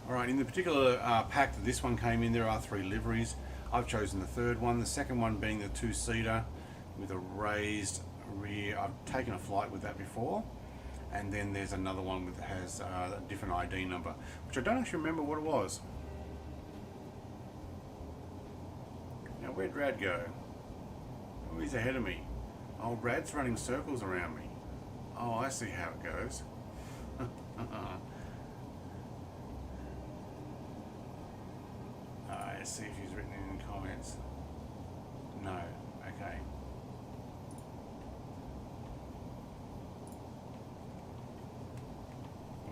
Alright, in the particular pack that this one came in, there are 3 liveries. I've chosen the third one, the second one being the 2-seater with a raised rear. I've taken a flight with that before. And then there's another one that has a different ID number, which I don't actually remember what it was. Now, where'd Rad go? Oh, he's ahead of me. Oh, Rad's running circles around me. Oh, I see how it goes. Let's see if he's written in comments. No. Okay.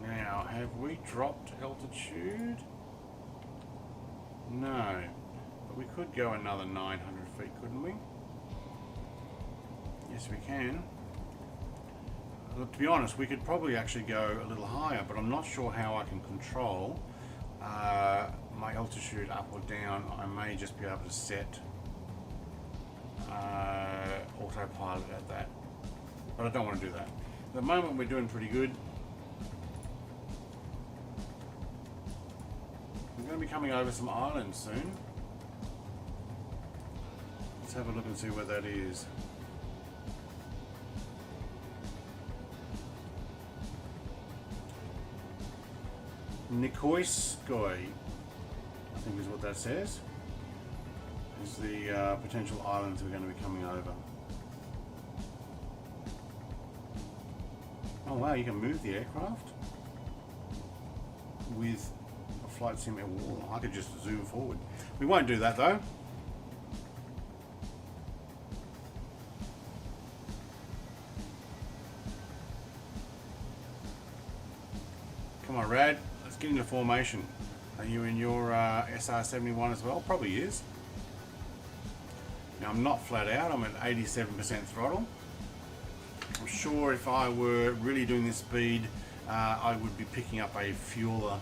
Now, have we dropped altitude? No. But we could go another 900 feet, couldn't we? Yes, we can. Look, to be honest, we could probably actually go a little higher, but I'm not sure how I can control my altitude up or down. I may just be able to set autopilot at that, but I don't want to do that. At the moment, we're doing pretty good. We're going to be coming over some islands soon. Let's have a look and see where that is. Nikoiskoy, I think is what that says, is the potential islands we're going to be coming over. Oh wow, you can move the aircraft with a flight sim. I could just zoom forward. We won't do that though. Come on, Rad. Get into formation. Are you in your SR-71 as well? Probably is. Now I'm not flat out, I'm at 87% throttle. I'm sure if I were really doing this speed, I would be picking up a fueler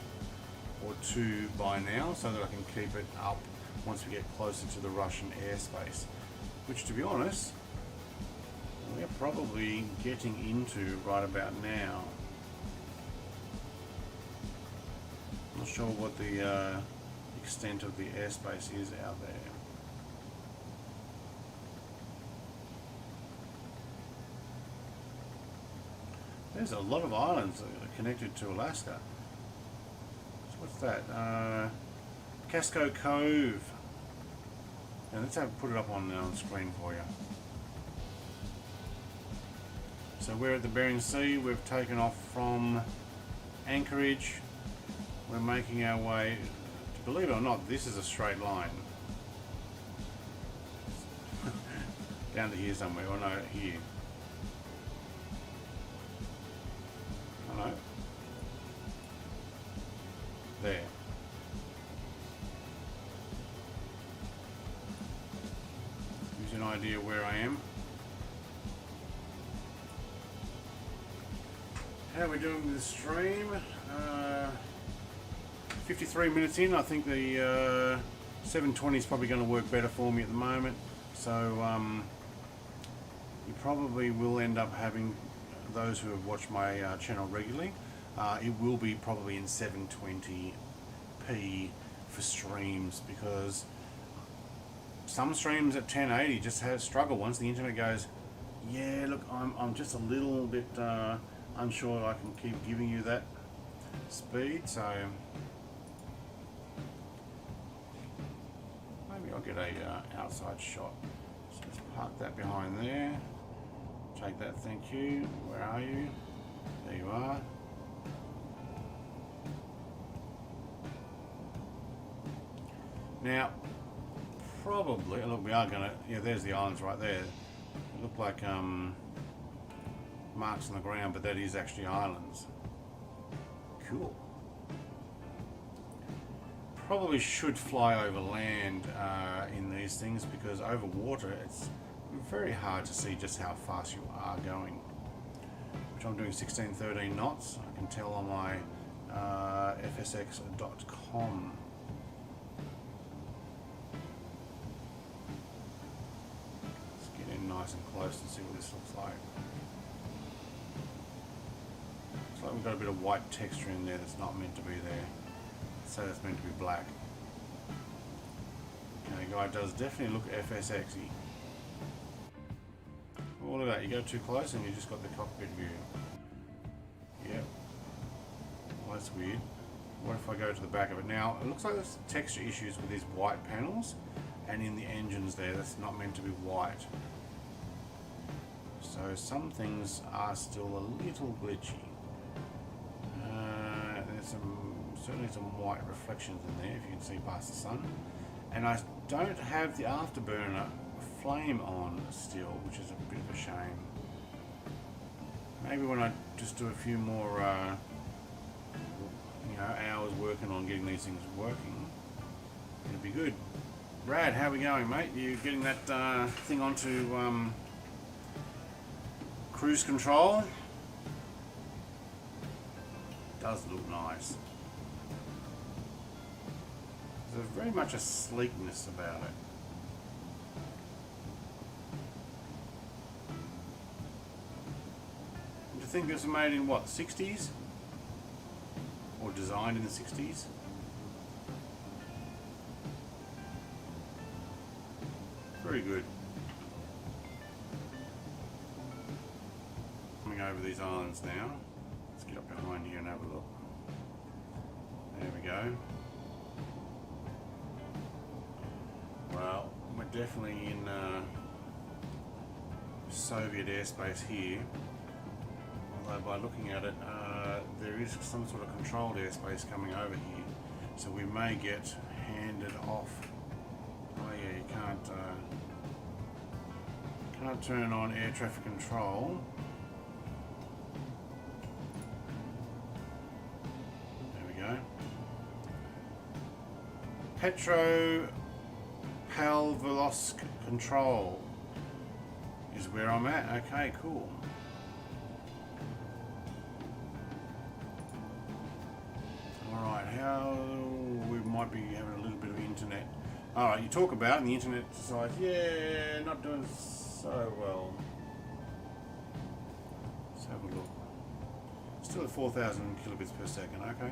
or two by now so that I can keep it up once we get closer to the Russian airspace. Which, to be honest, we're probably getting into right about now. Not sure what the extent of the airspace is out there. There's a lot of islands that are connected to Alaska. So what's that? Casco Cove. Now let's put it up on screen for you. So we're at the Bering Sea. We've taken off from Anchorage. We're making our way, believe it or not, this is a straight line. Down to here somewhere, or no, here. Oh no. There. Gives you an idea where I am. How are we doing with the stream? 53 minutes in. I think the 720 is probably going to work better for me at the moment. So you probably will end up having, those who have watched my channel regularly, it will be probably in 720p for streams, because some streams at 1080 just struggle once the internet goes, yeah, look, I'm just a little bit unsure I can keep giving you that speed. So maybe I'll get a outside shot. So let's park that behind there. Take that, thank you. Where are you? There you are. Now, probably, look, we are gonna, yeah, there's the islands right there. They look like marks on the ground, but that is actually islands. Cool. Probably should fly over land in these things, because over water it's very hard to see just how fast you are going. Which I'm doing 16-13 knots. I can tell on my fsx.com. Let's get in nice and close and see what this looks like. Looks like we've got a bit of white texture in there that's not meant to be there. So that's meant to be black. Okay, guy does definitely look FSX-y. Oh, look at that, you go too close and you just got the cockpit view. Yep. Well, that's weird. What if I go to the back of it? Now, it looks like there's texture issues with these white panels, and in the engines there, that's not meant to be white. So some things are still a little glitchy. There's certainly some white reflections in there, if you can see past the sun. And I don't have the afterburner flame on still, which is a bit of a shame. Maybe when I just do a few more hours working on getting these things working, it'll be good. Brad, how we going, mate? You getting that thing onto cruise control? Does look nice. There's very much a sleekness about it. Do you think this was made in what, 60s? Or designed in the 60s? Very good. Coming over these islands now. Let's get up behind here and have a look. There we go. Well, we're definitely in Soviet airspace here. Although by looking at it, there is some sort of controlled airspace coming over here. So we may get handed off. Oh yeah, you can't turn on air traffic control. There we go. Petro Palvelosk control is where I'm at. Okay, cool. Alright, how we might be having a little bit of internet. Alright, you talk about, and the internet decides, yeah, not doing so well. Let's have a look. Still at 4,000 kilobits per second, okay.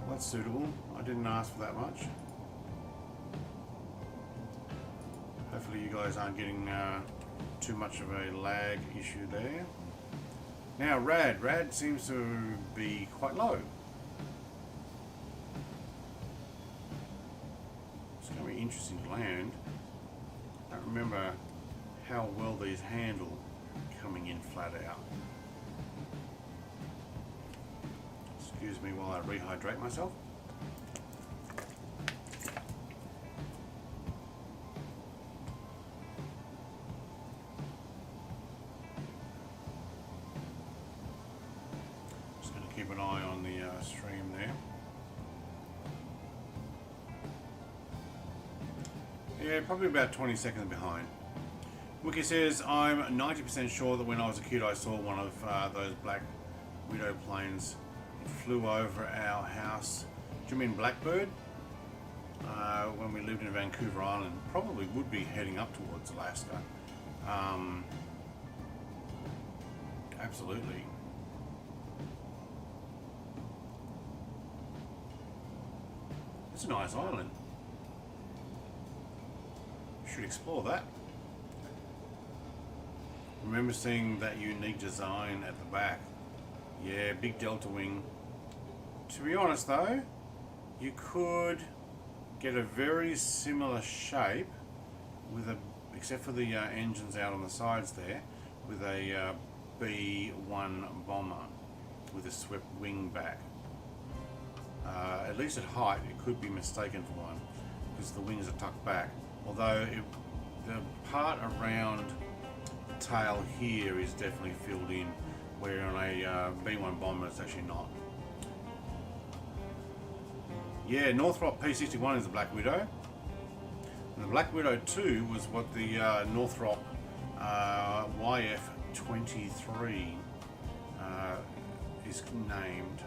Well, that's suitable. I didn't ask for that much. Hopefully you guys aren't getting too much of a lag issue there. Now rad seems to be quite low. It's going to be interesting to land. I don't remember how well these handle coming in flat out. Excuse me while I rehydrate myself. Keep an eye on the stream there. Yeah, probably about 20 seconds behind. Wiki says, I'm 90% sure that when I was a kid I saw one of those Black Widow planes. It flew over our house. Do you mean Blackbird? When we lived in Vancouver Island. Probably would be heading up towards Alaska. Absolutely. It's a nice island. Should explore that. Remember seeing that unique design at the back. Yeah, big delta wing. To be honest though, you could get a very similar shape with except for the engines out on the sides there, with a B-1 bomber with a swept wing back. At least at height, it could be mistaken for one because the wings are tucked back. Although the part around the tail here is definitely filled in, where on a B-1 bomber it's actually not. Yeah, Northrop P61 is the Black Widow. And the Black Widow 2 was what the Northrop YF-23 is named.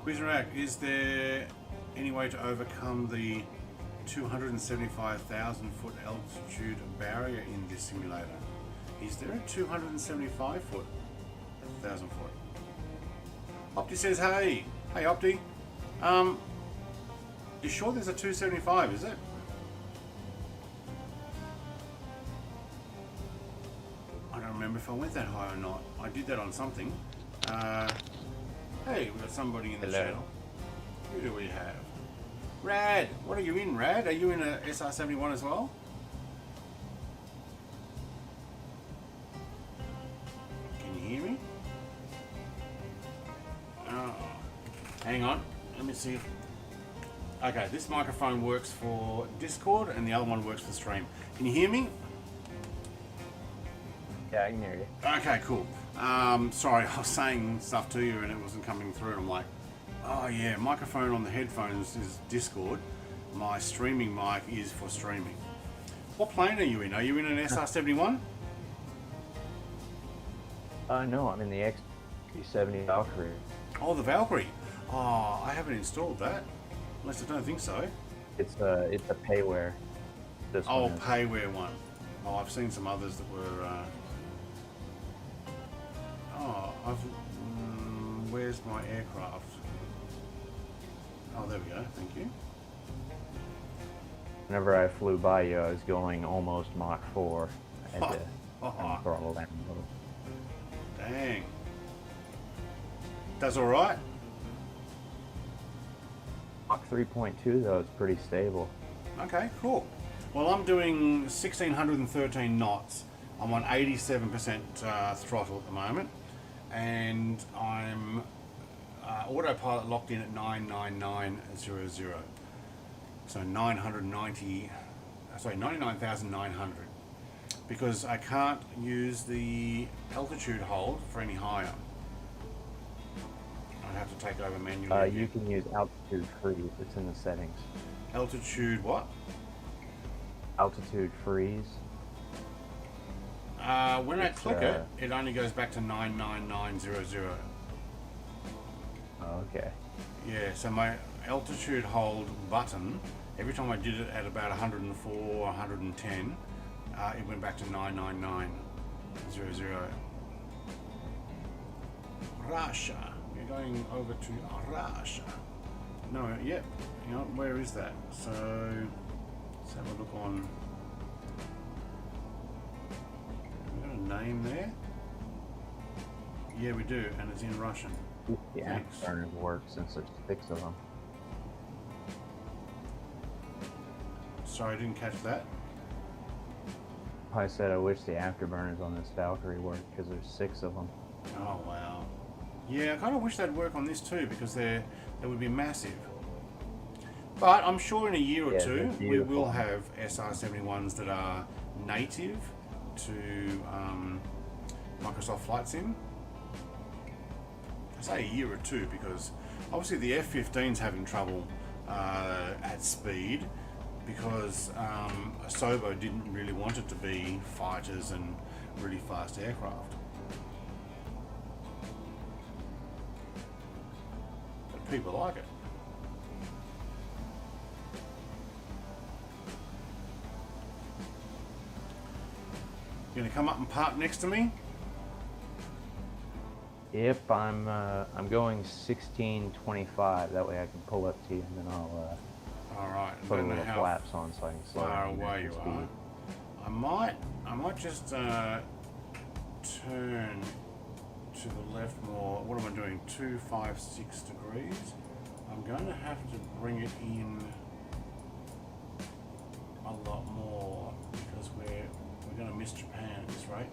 Quizrack, is there any way to overcome the 275,000 foot altitude barrier in this simulator? Is there a 275,000 foot? Opti says, hey Opti, you sure there's a 275, is it? I don't remember if I went that high or not. I did that on something. Hey, we've got somebody in the channel. Who do we have? Rad! What are you in, Rad? Are you in a SR-71 as well? Can you hear me? Oh. Hang on. Let me see if Okay, this microphone works for Discord and the other one works for stream. Can you hear me? Yeah, I can hear you. Okay, cool. Sorry, I was saying stuff to you and it wasn't coming through. I'm like, oh yeah, microphone on the headphones is Discord. My streaming mic is for streaming. What plane are you in? Are you in an SR-71? No, I'm in the X70 Valkyrie. Oh, the Valkyrie. Oh, I haven't installed that. Unless I don't think so. It's a payware. This Oh, one is. payware one. Oh, I've seen some others that were. Where's my aircraft? Oh, there we go. Thank you. Whenever I flew by you, I was going almost Mach 4. I had to throttle down a little. Dang. That's all right. Mach 3.2 though is pretty stable. Okay, cool. Well, I'm doing 1613 knots. I'm on 87% throttle at the moment, and I'm autopilot locked in at 99900. So 99,900. Because I can't use the altitude hold for any higher. I'd have to take over manually. You can use altitude freeze. It's in the settings. Altitude what? Altitude freeze. When I click it only goes back to 99900. Oh, okay. Yeah, so my altitude hold button, every time I did it at about 104, 110, it went back to 99900. Russia. We're going over to Russia. No, yep. You know, where is that? So, let's have a look on. We got a name there? Yeah, we do, and it's in Russian. The afterburners work since there's 6 of them. Sorry, I didn't catch that. I said I wish the afterburners on this Valkyrie worked because there's 6 of them. Oh wow. Yeah, I kind of wish they'd work on this too because they would be massive. But I'm sure in a year or two we will have SR-71s that are native to Microsoft Flight Sim. I say a year or two because obviously the F-15's having trouble at speed because Asobo didn't really want it to be fighters and really fast aircraft. But people like it. You gonna come up and park next to me? Yep, I'm going 1625. That way I can pull up to you, and then I'll All right. put a little flaps on so I can slow far down away you to are. I might just turn to the left more. What am I doing? 256 degrees. I'm going to have to bring it in a lot more because we're going to miss Japan at this rate.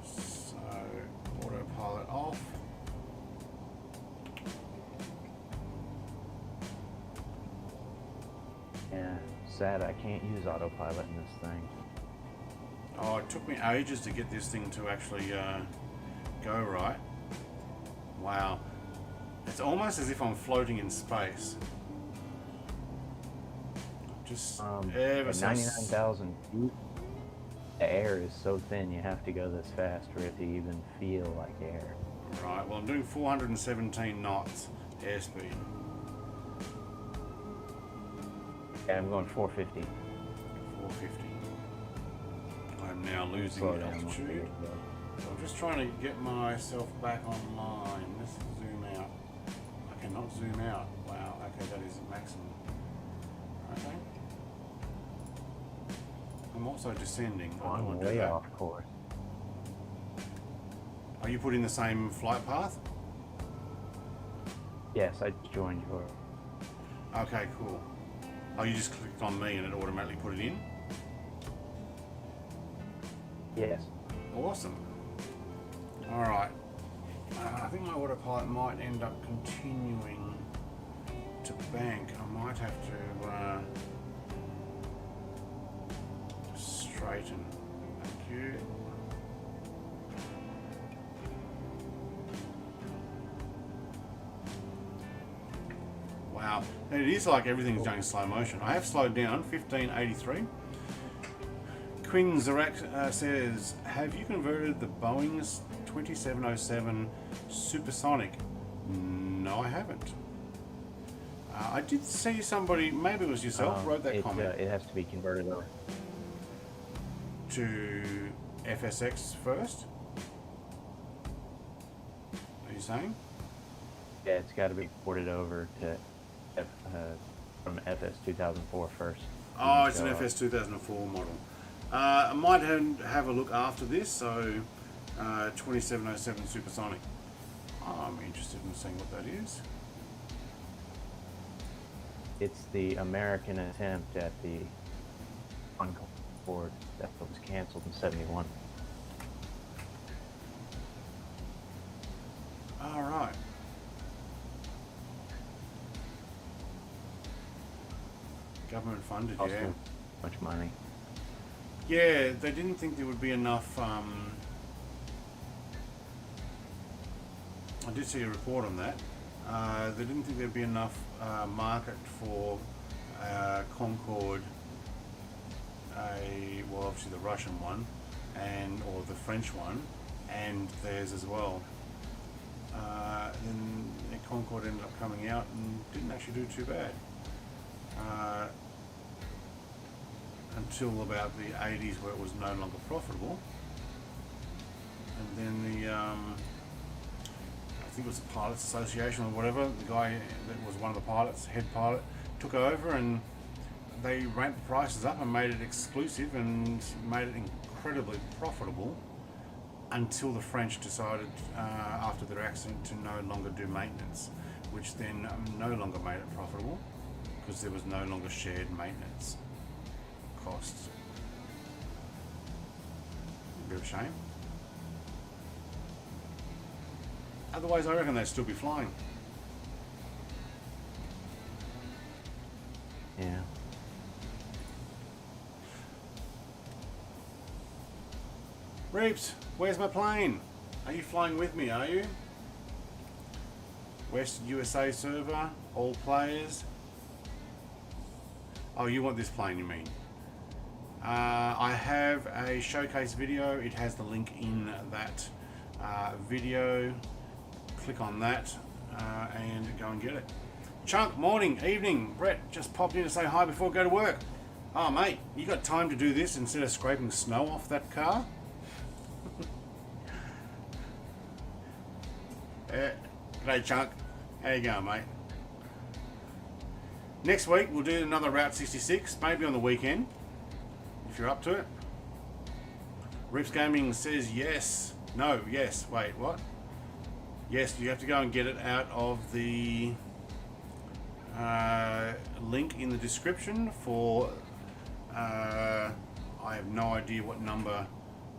So autopilot off. Yeah, sad I can't use autopilot in this thing. Oh, it took me ages to get this thing to actually go right. Wow. It's almost as if I'm floating in space. Just ever At so 99,000 feet, the air is so thin you have to go this fast for it to even feel like air. Right, well I'm doing 417 knots airspeed. Yeah, I'm going 450. 450. I'm now losing Slow down altitude. So I'm just trying to get myself back online. Let's zoom out. I cannot zoom out. Wow, okay, that is maximum. Okay. I'm also descending. I don't I'm want to do way that. off course. Are you putting the same flight path? Yes, I just joined yours. Okay, cool. Oh, you just clicked on me and it automatically put it in? Yes. Awesome. Alright. I think my autopilot autopilot might end up continuing to bank. I might have to straighten. Thank you. Wow, and it is like everything's going in slow motion. I have slowed down, 1583. Quinn Zarak says, have you converted the Boeing's 2707 supersonic? No, I haven't. I did see somebody, maybe it was yourself, wrote that comment. It has to be converted over to FSX first? Are you saying? Yeah, it's got to be ported over to from FS 2004 first. Oh, it's an FS 2004 model. I might have a look after this, so 2707 supersonic. I'm interested in seeing what that is. It's the American attempt at the Concord that was canceled in '71. All right. Government funded, Also, yeah. much money. Yeah, they didn't think there would be enough. I did see a report on that. They didn't think there'd be enough market for Concorde, well, obviously the Russian one, or the French one, and theirs as well. Then the Concorde ended up coming out and didn't actually do too bad. Until about the 80s, where it was no longer profitable, and then the I think it was the Pilots Association or whatever, the guy that was one of the pilots, head pilot, took over and they ramped the prices up and made it exclusive and made it incredibly profitable until the French decided after their accident to no longer do maintenance, which then no longer made it profitable because there was no longer shared maintenance costs. A bit of a shame. Otherwise, I reckon they'd still be flying. Yeah. Reeps, where's my plane? Are you flying with me, are you? West USA server, all players. Oh, you want this plane, you mean? I have a showcase video. It has the link in that video. Click on that and go and get it. Chunk, morning, evening. Brett, just popped in to say hi before I go to work. Oh, mate, you got time to do this instead of scraping snow off that car? G'day, Chunk. How you going, mate? Next week, we'll do another Route 66, maybe on the weekend, if you're up to it. Rips Gaming says yes. No, yes. Wait, what? Yes, you have to go and get it out of the link in the description for, I have no idea what number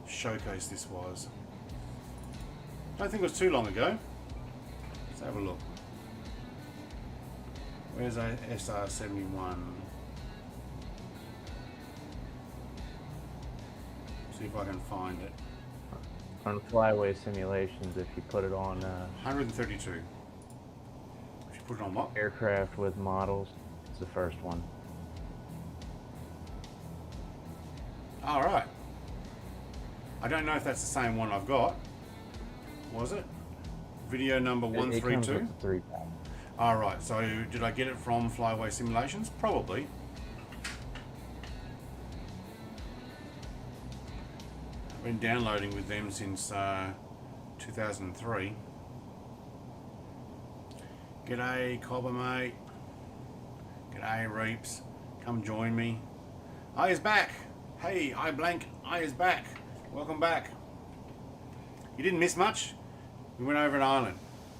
showcase this was. I don't think it was too long ago. Let's have a look. Where's a SR-71? See if I can find it. On Flyway Simulations, if you put it on 132. If you put it on what? Aircraft with Models, it's the first one. All right. I don't know if that's the same one I've got. Was it? Video number 132? It comes with the 3-pack. All right. So did I get it from Flyway Simulations? Probably. I've been downloading with them since 2003. G'day, Cobber, mate. G'day, Reeps. Come join me. I is back. Hey, I blank. I is back. Welcome back. You didn't miss much. We went over an island.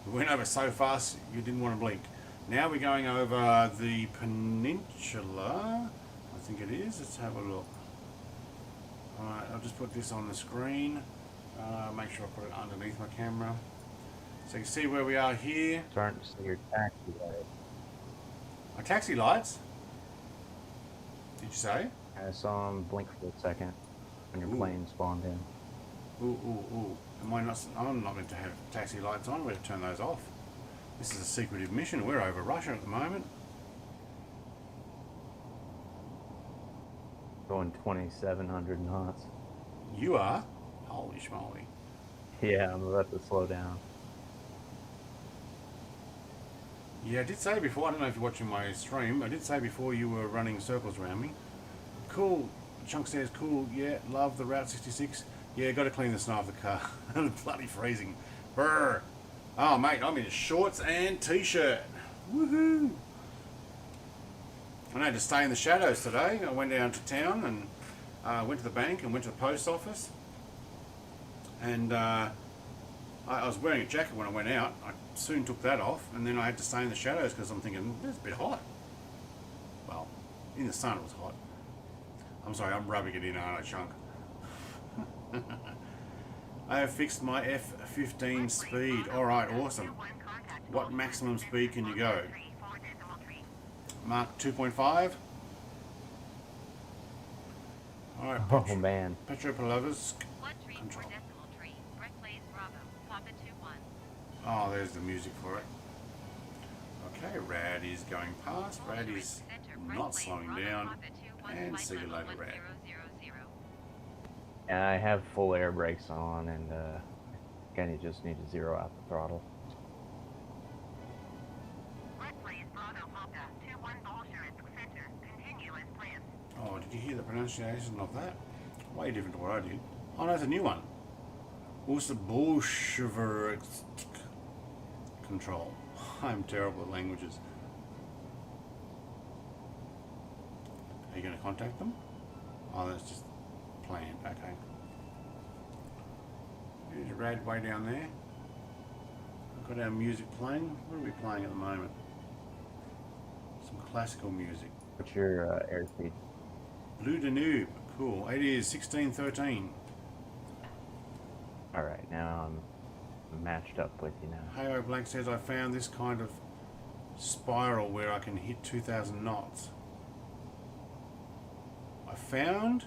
We went over so fast you didn't want to blink. Now we're going over the peninsula. I think it is. Let's have a look. Alright, I'll just put this on the screen. Make sure I put it underneath my camera. So you can see where we are here. Starting to see your taxi light. My taxi lights. Did you say? I saw them blink for a second when your Ooh. plane spawned in. Ooh, ooh, ooh. I'm not meant to have taxi lights on. We've turn those off. This is a secretive mission. We're over Russia at the moment. Going 2,700 knots. You are? Holy schmoly. Yeah, I'm about to slow down. Yeah, I did say before, I don't know if you're watching my stream, I did say before you were running circles around me. Cool. Chunk says, cool, yeah, love the Route 66. Yeah, got to clean the snow off the car. It's bloody freezing. Brr. Oh, mate, I'm in shorts and t-shirt. Woohoo! I had to stay in the shadows today. I went down to town and went to the bank and went to the post office. And I was wearing a jacket when I went out. I soon took that off, and then I had to stay in the shadows because I'm thinking, it's a bit hot. Well, in the sun it was hot. I'm sorry, I'm rubbing it in, aren't I, Chunk? I have fixed my F15 speed. Alright, awesome. What maximum speed can you go? Mark 2.5. Alright, Oh man. Petropolovsk. Control. Oh, there's the music for it. Okay, Rad is going past. Rad is not slowing down. And see you later, Rad. And I have full air brakes on, and again, you just need to zero out the throttle. Oh, did you hear the pronunciation of that? Way different to what I did. Oh no, it's a new one. Also, Bolshevik control. I'm terrible at languages. Are you going to contact them? Oh, that's just planned. Okay. There's Rad way down there. We've got our music playing. What are we playing at the moment? Some classical music. What's your airspeed? Blue Danube. Cool. It is 1613. Alright, now I'm matched up with you now. Hey, Blank says I found this kind of spiral where I can hit 2,000 knots. I found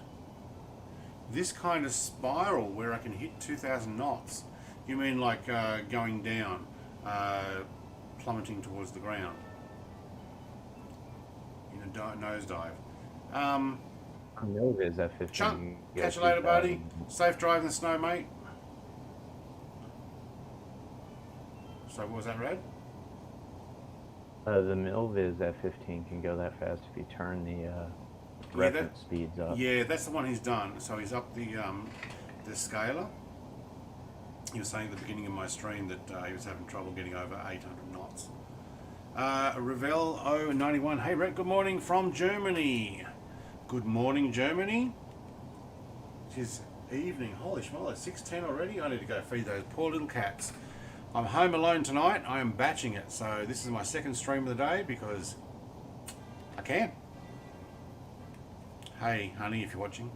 this kind of spiral where I can hit 2,000 knots. You mean like going down, plummeting towards the ground in a nosedive. Nova is at 15. Chunk, catch you later, buddy. Safe drive in the snow, mate. So what was that, Rad? The Milviz F15 can go that fast if you turn the reference speeds up. Yeah, that's the one he's done. So he's up the scaler. He was saying at the beginning of my stream that he was having trouble getting over 800 knots. Revel 091. Hey, Red, good morning from Germany. Good morning, Germany. It's evening. Holy schmoly, 6:10 already. I need to go feed those poor little cats. I'm home alone tonight. I am batching it. So this is my second stream of the day because I can. Hey, honey, if you're watching.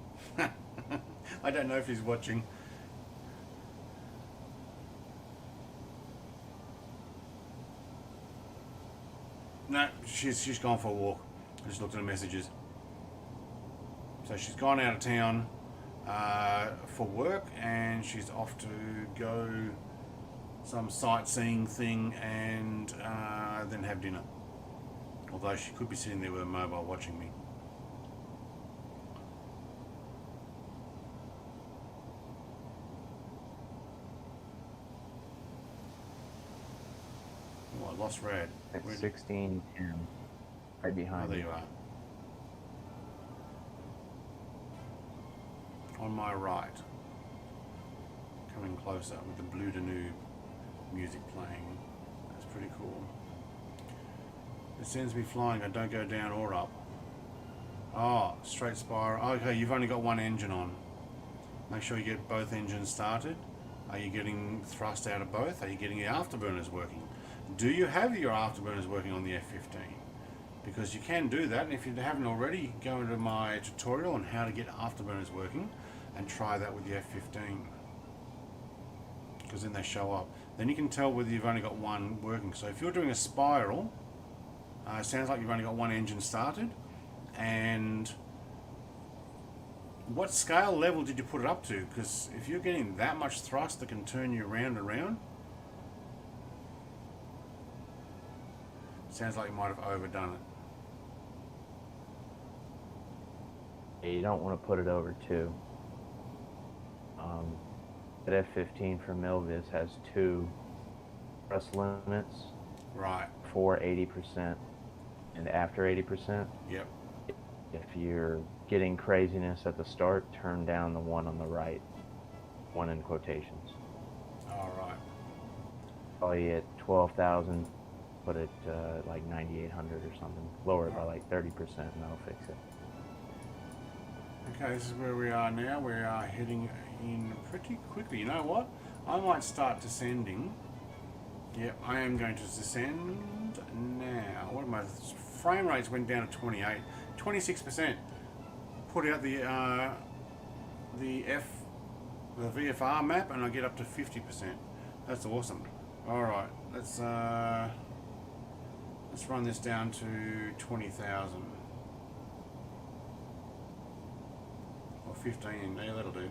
I don't know if he's watching. No, she's gone for a walk. I just looked at the messages. So she's gone out of town for work, and she's off to go some sightseeing thing and then have dinner. Although she could be sitting there with her mobile watching me. Oh, I lost Rad. At 1610, right behind Oh, there you are. On my right. Coming closer with the Blue Danube music playing. That's pretty cool. It sends me flying. I don't go down or up. Oh, straight spiral. Okay, you've only got one engine on. Make sure you get both engines started. Are you getting thrust out of both? Are you getting your afterburners working? Do you have your afterburners working on the F15? Because you can do that, and if you haven't already, go into my tutorial on how to get afterburners working and try that with the F15. Because then they show up. then you can tell whether you've only got one working. So if you're doing a spiral, it sounds like you've only got one engine started. And what scale level did you put it up to? Because if you're getting that much thrust that can turn you round and round, sounds like you might have overdone it. Yeah, you don't want to put it over 2. That F15 from Milvis has 2 thrust limits. Right. For 80% and after 80%. Yep. If you're getting craziness at the start, turn down the one on the right. One in quotations. All right. Probably at 12,000, put it like 9,800 or something. Lower it by like 30% and that'll fix it. Okay, this is where we are now. We are heading in pretty quickly. You know what? I might start descending. Yep, I am going to descend now. What am I? Frame rates went down to 28, 26%. Put out the VFR map, and I get up to 50%. That's awesome. All right, let's run this down to 20,000 or 15. Yeah, that'll do.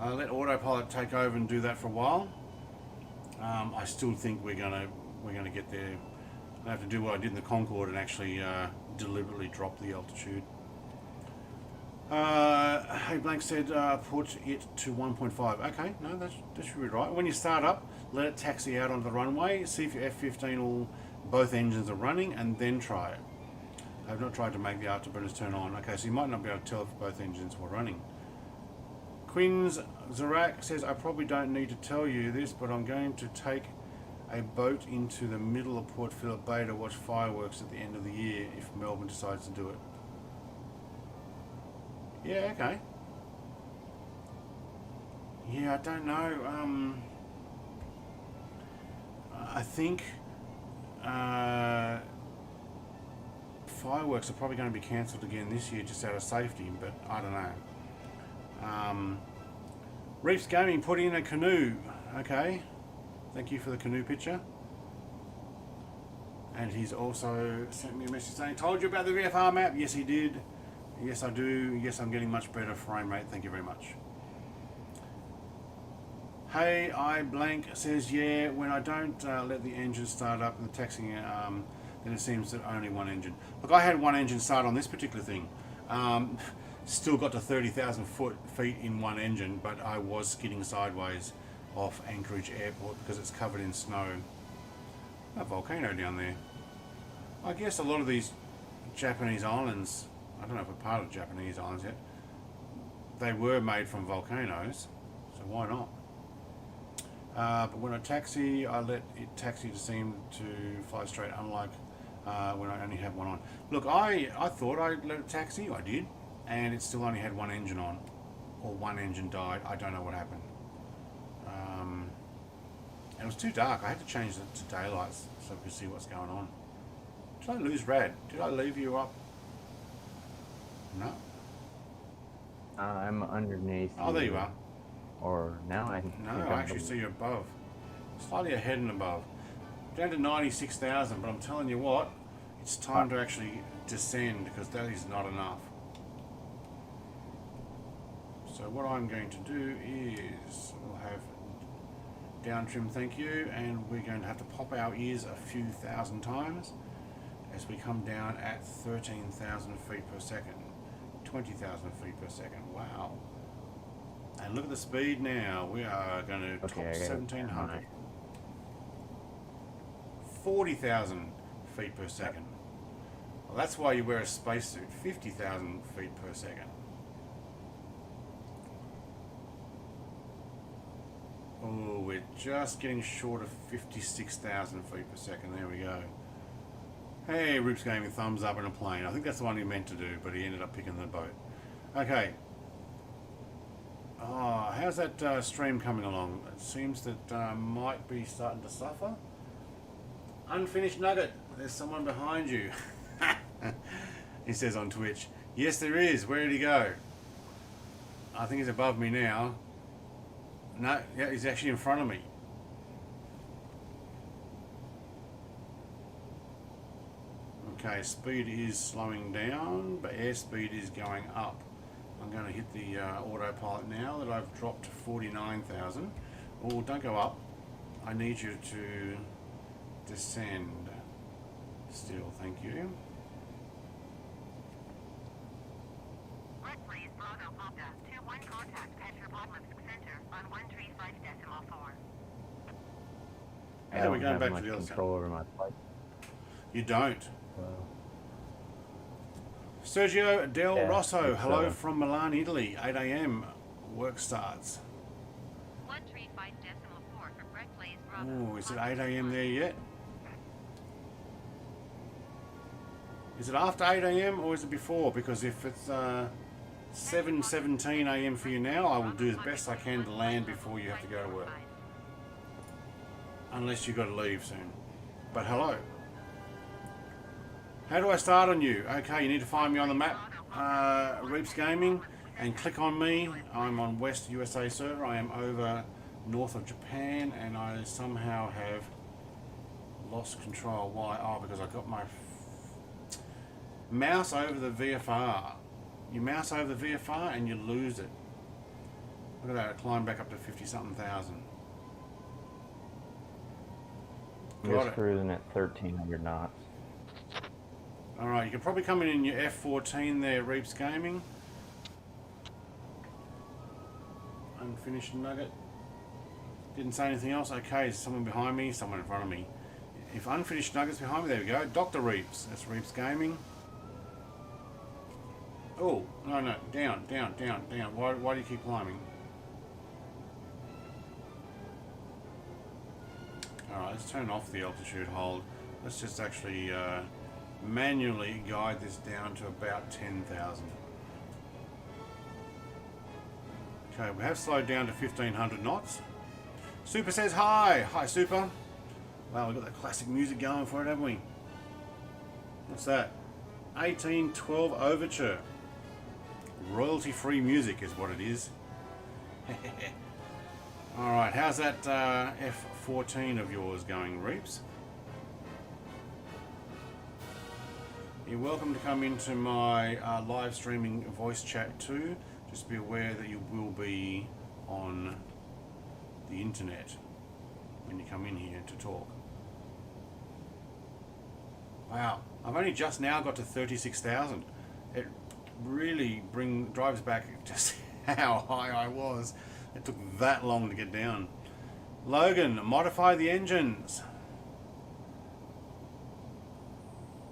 Let autopilot take over and do that for a while. I still think we're gonna get there. I have to do what I did in the Concorde and actually deliberately drop the altitude. Hey, Blank said put it to 1.5. Okay, no, that should be right. When you start up, let it taxi out onto the runway. See if your F-15 both engines are running, and then try it. I have not tried to make the afterburners turn on. Okay, so you might not be able to tell if both engines were running. Quinns Zarak says, I probably don't need to tell you this, but I'm going to take a boat into the middle of Port Phillip Bay to watch fireworks at the end of the year if Melbourne decides to do it. Yeah, okay. Yeah, I don't know. I think fireworks are probably going to be cancelled again this year just out of safety, but I don't know. Reefs Gaming put in a canoe. Okay, thank you for the canoe picture. And he's also sent me a message saying, told you about the VFR map. Yes, he did. Yes, I do. Yes, I'm getting much better frame rate. Thank you very much. Hey, I Blank says, yeah, when I don't let the engine start up and the taxiing, then it seems that only one engine. Look, I had one engine start on this particular thing. Still got to 30,000 feet in one engine, but I was skidding sideways off Anchorage Airport because it's covered in snow. A volcano down there. I guess a lot of these Japanese islands, I don't know if we're part of Japanese islands yet, they were made from volcanoes, so why not? But when I taxi, I let it taxi to seem to fly straight, unlike when I only have one on. Look, I thought I let it taxi, I did, and it still only had one engine on, or one engine died. I don't know what happened. And it was too dark. I had to change it to daylight so we could see what's going on. Did I lose Rad? Did I leave you up? No. I'm underneath. Oh, there you are. Or now I. No, I actually see you above. Slightly ahead and above. Down to 96,000, but I'm telling you what, it's time to actually descend because that is not enough. So what I'm going to do is we'll have down trim, thank you, and we're going to have to pop our ears a few thousand times as we come down at 13,000 feet per second, 20,000 feet per second. Wow. And look at the speed now. We are going to top 1,700. 40,000 feet per second. Well, that's why you wear a spacesuit. 50,000 feet per second. Oh, we're just getting short of 56,000 feet per second. There we go. Hey, Roops gave me thumbs up in a plane. I think that's the one he meant to do, but he ended up picking the boat. Okay. Oh, how's that stream coming along? It seems that might be starting to suffer. Unfinished nugget. There's someone behind you. He says on Twitch. Yes, there is. Where did he go? I think he's above me now. No, yeah, he's actually in front of me. Okay, speed is slowing down, but airspeed is going up. I'm going to hit the autopilot now that I've dropped to 49,000. Oh, don't go up. I need you to descend. Still, thank you. Red please, Bravo Papa, 2-1 contact at your center on 135.4. Yeah, we're going back to the other side. Control over my flight. You don't. Well, Sergio Del Yeah, Rosso, it's, hello from Milan, Italy. 8 a.m. Work starts. 135.4 for Red please, Bravo. Oh, is it 8 a.m. there yet? Is it after 8 a.m. or is it before? Because if it's 7:17 a.m. for you now, I will do the best I can to land before you have to go to work. Unless you've got to leave soon. But hello. How do I start on you? Okay, you need to find me on the map, Reaps Gaming, and click on me. I'm on West USA server. I am over north of Japan, and I somehow have lost control. Why? Oh, because I got my mouse over the VFR. You mouse over the VFR and you lose it. Look at that, it climbed back up to 50-something thousand. I'm just cruising at 1,300 knots. Alright, you can probably come in your F-14 there, Reaps Gaming. Unfinished nugget. Didn't say anything else. Okay, someone behind me, someone in front of me. If unfinished nuggets behind me, there we go. Dr. Reaps, that's Reaps Gaming. Oh, no, down. Why do you keep climbing? Alright, let's turn off the altitude hold. Let's just actually manually guide this down to about 10,000. Okay, we have slowed down to 1,500 knots. Super says hi! Hi, Super. Wow, we've got that classic music going for it, haven't we? What's that? 1812 Overture. Royalty-free music is what it is. Alright, how's that F-14 of yours going, Reaps? You're welcome to come into my live streaming voice chat too. Just be aware that you will be on the internet when you come in here to talk. Wow, I've only just now got to 36,000. It really drives back just how high I was. It took that long to get down. Logan, modify the engines.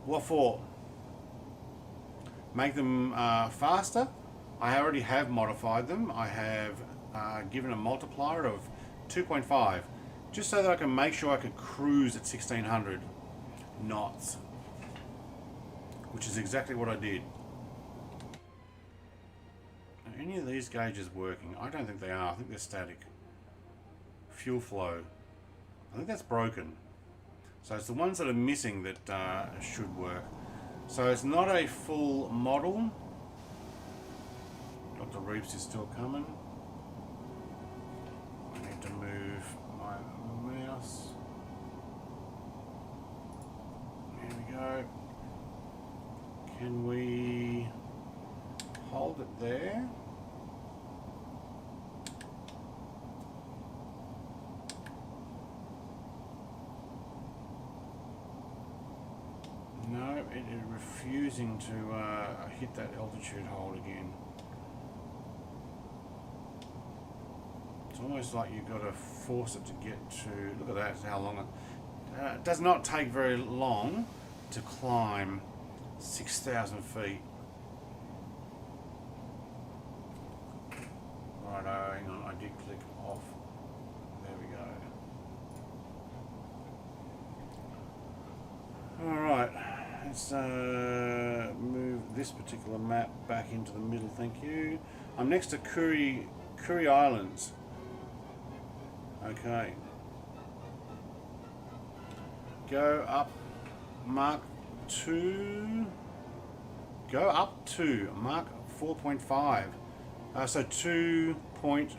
What for? Make them faster? I already have modified them. I have given a multiplier of 2.5 just so that I can make sure I could cruise at 1,600 knots, which is exactly what I did. Are any of these gauges working? I don't think they are. I think they're static. Fuel flow. I think that's broken. So it's the ones that are missing that should work. So it's not a full model. Dr. Reaps is still coming. I need to move my mouse. Here we go. Can we hold it there? No, it is refusing to hit that altitude hold again. It's almost like you've got to force it to get to, look at that, how long it does not take very long to climb 6,000 feet. Right, hang on, I did click off. There we go. Alright, let's move this particular map back into the middle, thank you. I'm next to Kuri Islands. Okay. Go up Mark 2. Go up to Mark 4.5. So 2 point.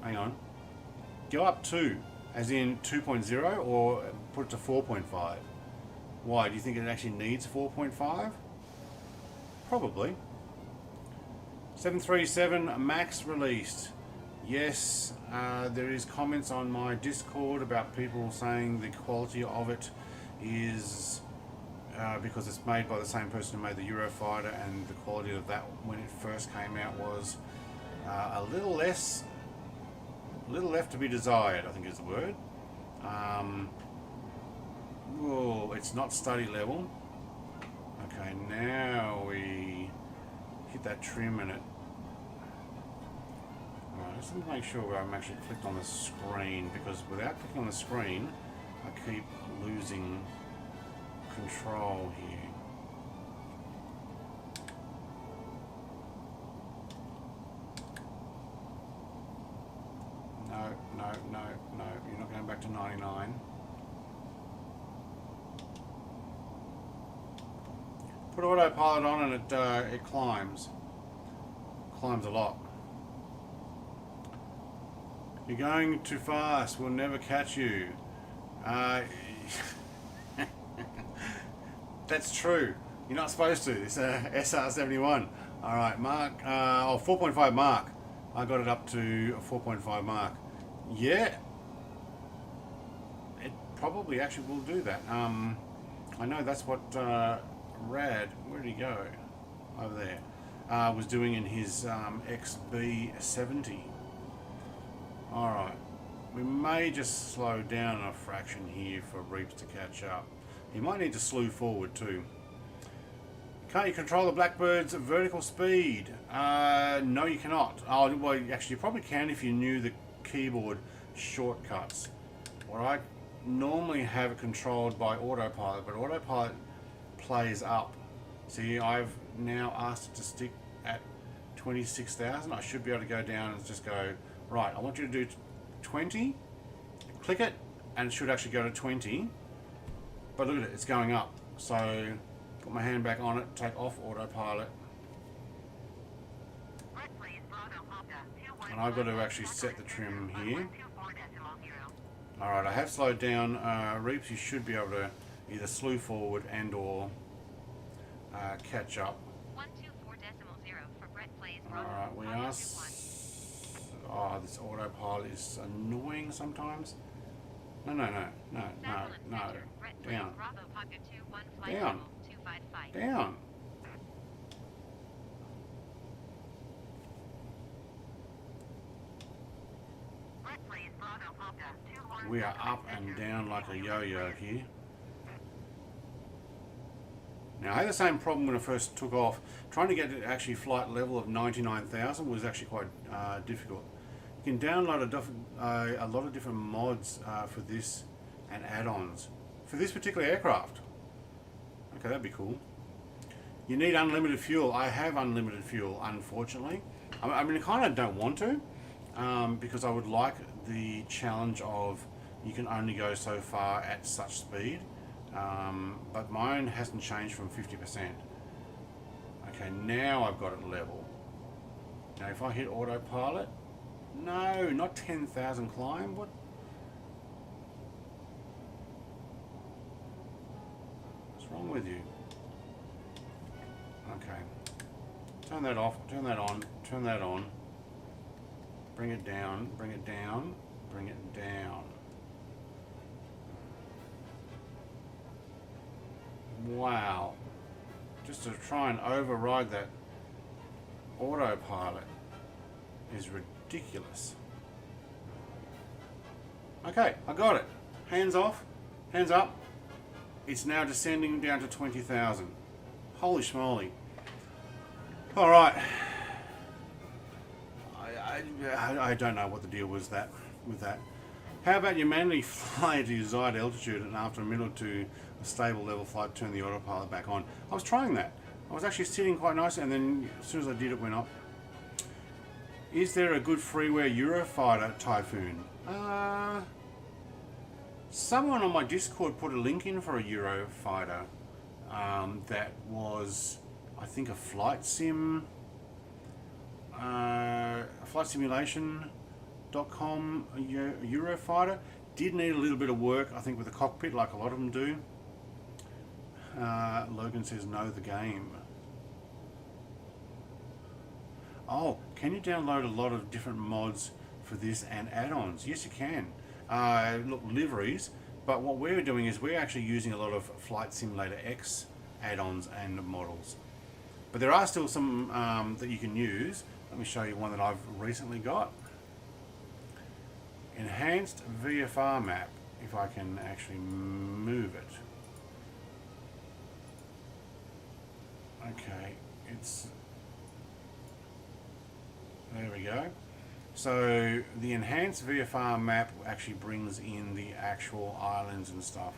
Hang on. Go up 2. As in 2.0, or put it to 4.5? Why? Do you think it actually needs 4.5? Probably. 737 Max released. Yes, there is comments on my Discord about people saying the quality of it is because it's made by the same person who made the Eurofighter, and the quality of that when it first came out was a little left to be desired, I think is the word. Whoa, it's not study level. Okay, now we hit that trim in it. Alright, just let me make sure I'm actually clicked on the screen, because without clicking on the screen, I keep losing control here. No, you're not going back to 99. Put autopilot on and it climbs. Climbs a lot. You're going too fast, we'll never catch you. That's true. You're not supposed to. It's a SR-71. Alright, Mark. 4.5 Mark. I got it up to a 4.5 Mark. Yeah. It probably actually will do that. I know that's what Rad, where did he go? Over there. Was doing in his XB70. Alright. We may just slow down a fraction here for Reaps to catch up. You might need to slew forward too. Can't you control the Blackbird's vertical speed? No, you cannot. Oh, well, actually, you probably can if you knew the keyboard shortcuts. What I normally have it controlled by autopilot, but autopilot plays up. See, I've now asked it to stick at 26,000. I should be able to go down and just go, right, I want you to do 20. Click it, and it should actually go to 20. But look at it, it's going up. So, put my hand back on it, take off autopilot. And I've got to actually set the trim here. Alright, I have slowed down. Reaps, you should be able to either slew forward and or catch up. Alright, we are... Oh, this autopilot is annoying sometimes. No. Down. Down. We are up and down like a yo-yo here. Now, I had the same problem when I first took off. Trying to get it actually flight level of 99,000 was actually quite difficult. You can download a lot of different mods for this and add-ons for this particular aircraft. Okay, that'd be cool. You need unlimited fuel. I have unlimited fuel, unfortunately. I mean, I kind of don't want to, because I would like the challenge of you can only go so far at such speed. But mine hasn't changed from 50%. Okay, now I've got it level. Now if I hit autopilot, no, not 10,000 climb, what? What's wrong with you? Okay, turn that off, turn that on, turn that on. Bring it down, bring it down, bring it down. Wow, just to try and override that autopilot is ridiculous. Okay, I got it. Hands off, hands up. It's now descending down to 20,000. Holy schmoly. All right. I don't know what the deal was with that. How about you manually fly to your desired altitude and after a minute or two, a stable level flight, turn the autopilot back on? I was trying that. I was actually sitting quite nicely, and then as soon as I did, it went up. Is there a good freeware Eurofighter Typhoon? Someone on my Discord put a link in for a Eurofighter that was, I think, a flight sim, flight simulation.com Eurofighter. did need a little bit of work, I think, with the cockpit, like a lot of them do. Logan says no, the game. Oh, can you download a lot of different mods for this and add-ons? Yes, you can. Look, liveries, but what we're doing is we're actually using a lot of Flight Simulator X add-ons and models. But there are still some that you can use. Let me show you one that I've recently got. Enhanced VFR map, if I can actually move it. Okay, it's... There we go. So the enhanced VFR map actually brings in the actual islands and stuff.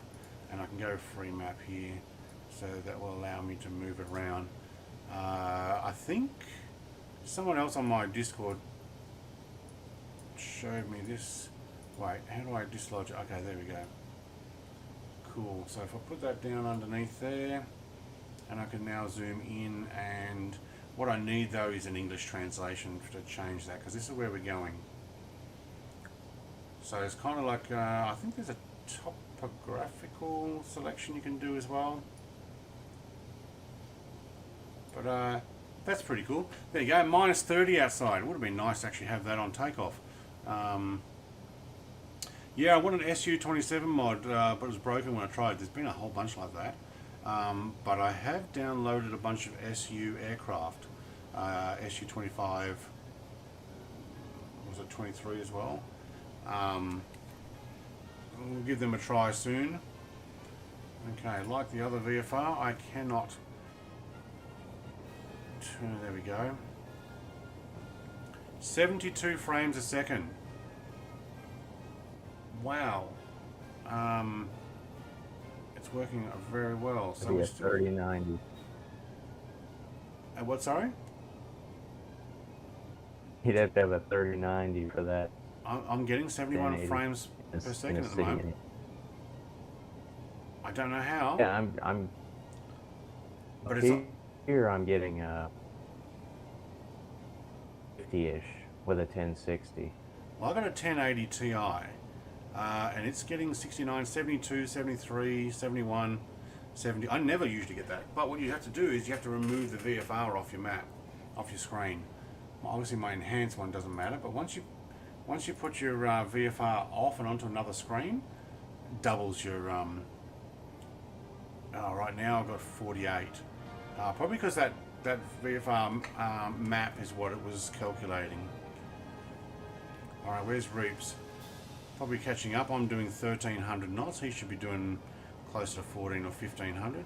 And I can go free map here. So that will allow me to move it around. I think someone else on my Discord showed me this. Wait, how do I dislodge it? Okay, there we go. Cool. So if I put that down underneath there, and I can now zoom in, and what I need though is an English translation to change that, because this is where we're going. So it's kind of like, I think there's a topographical selection you can do as well. But that's pretty cool. There you go, minus 30 outside. It would have been nice to actually have that on takeoff. Yeah, I wanted an SU-27 mod, but it was broken when I tried. There's been a whole bunch like that. But I have downloaded a bunch of SU aircraft. SU-25, was it 23 as well? We'll give them a try soon. Okay, like the other VFR, I cannot turn, there we go. 72 frames a second. Wow. It's working very well. So it's 3090. What, sorry? You'd have to have a 3090 for that. I'm getting 71 frames per second at the moment. I don't know how. Yeah, I'm but it's here I'm getting 50-ish with a 1060. Well, I got a 1080 Ti, and it's getting 69, 72, 73, 71, 70. I never usually get that. But what you have to do is you have to remove the VFR off your map, off your screen. Well, obviously, my enhanced one doesn't matter, but once you put your VFR off and onto another screen, it doubles your. Right now I've got 48. Probably because that VFR map is what it was calculating. All right, where's Reeps? Probably catching up. I'm doing 1300 knots. He should be doing closer to 14 or 1500.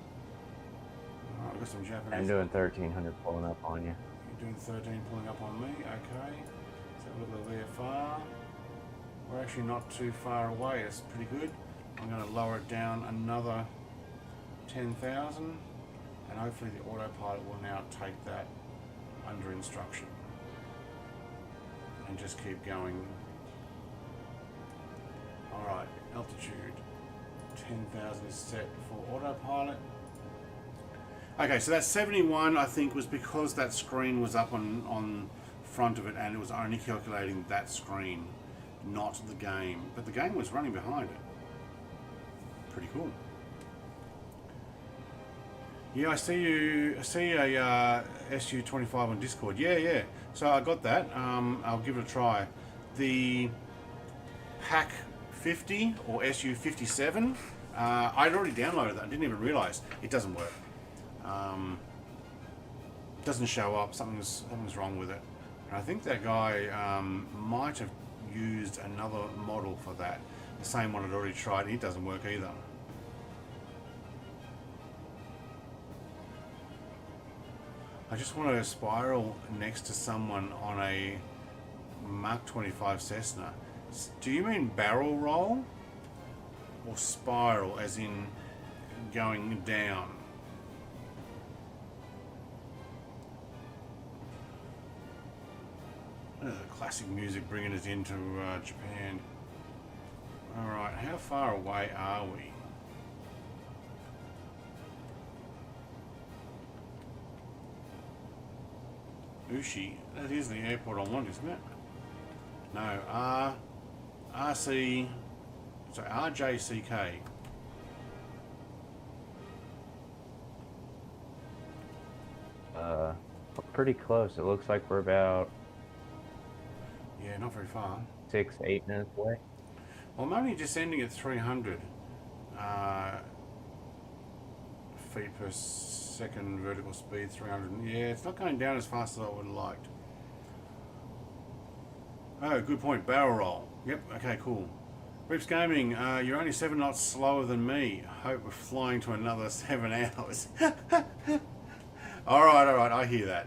I've got some Japanese. I'm doing 1300 pulling up on you. You're doing 13 pulling up on me. Okay. So look at the VFR. We're actually not too far away. It's pretty good. I'm going to lower it down another 10,000, and hopefully the autopilot will now take that under instruction and just keep going. Alright, altitude 10,000 is set for autopilot. Okay, so that 71 I think was because that screen was up on front of it, and it was only calculating that screen, not the game, but the game was running behind it. Pretty cool. Yeah, I see you. I see a SU-25 on Discord. Yeah. So I got that. I'll give it a try. The Pack 50 or SU-57. I'd already downloaded that. I didn't even realise it doesn't work. It doesn't show up. Something's wrong with it. And I think that guy might have used another model for that. The same one I'd already tried. It doesn't work either. I just want to spiral next to someone on a Mark 25 Cessna. Do you mean barrel roll or spiral as in going down? Classic music bringing us into Japan. Alright, how far away are we? Ushi, that is the airport I want, isn't it? No, RC So RJCK. Pretty close. It looks like we're about Yeah, not very far. 6-8 minutes away. Well, I'm only just ending at 300 feet per second vertical speed, 300. Yeah, it's not going down as fast as I would have liked. Oh, good point. Barrel roll. Yep. Okay, cool. Rips Gaming, you're only 7 knots slower than me. Hope we're flying to another 7 hours. All right. I hear that.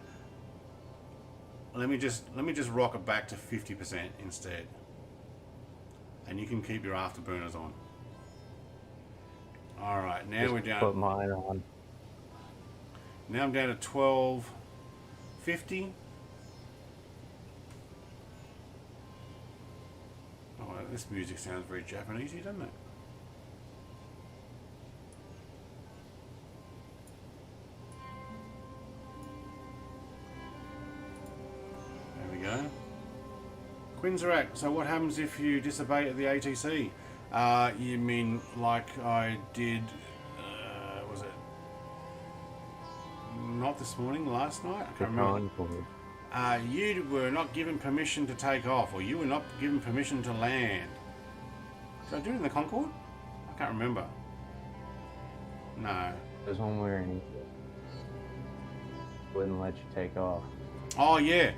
Let me just rock it back to 50% instead, and you can keep your afterburners on. All right, now we're down. Put mine on. Now I'm down to 1250. Oh, this music sounds very Japanesey, doesn't it? Quinzerac, so what happens if you disobey at the ATC? You mean like I did, was it not this morning, last night? I can't remember. You were not given permission to take off, or you were not given permission to land. Did I do it in the Concorde? I can't remember. No. There's one where he wouldn't let you take off. Oh, yeah.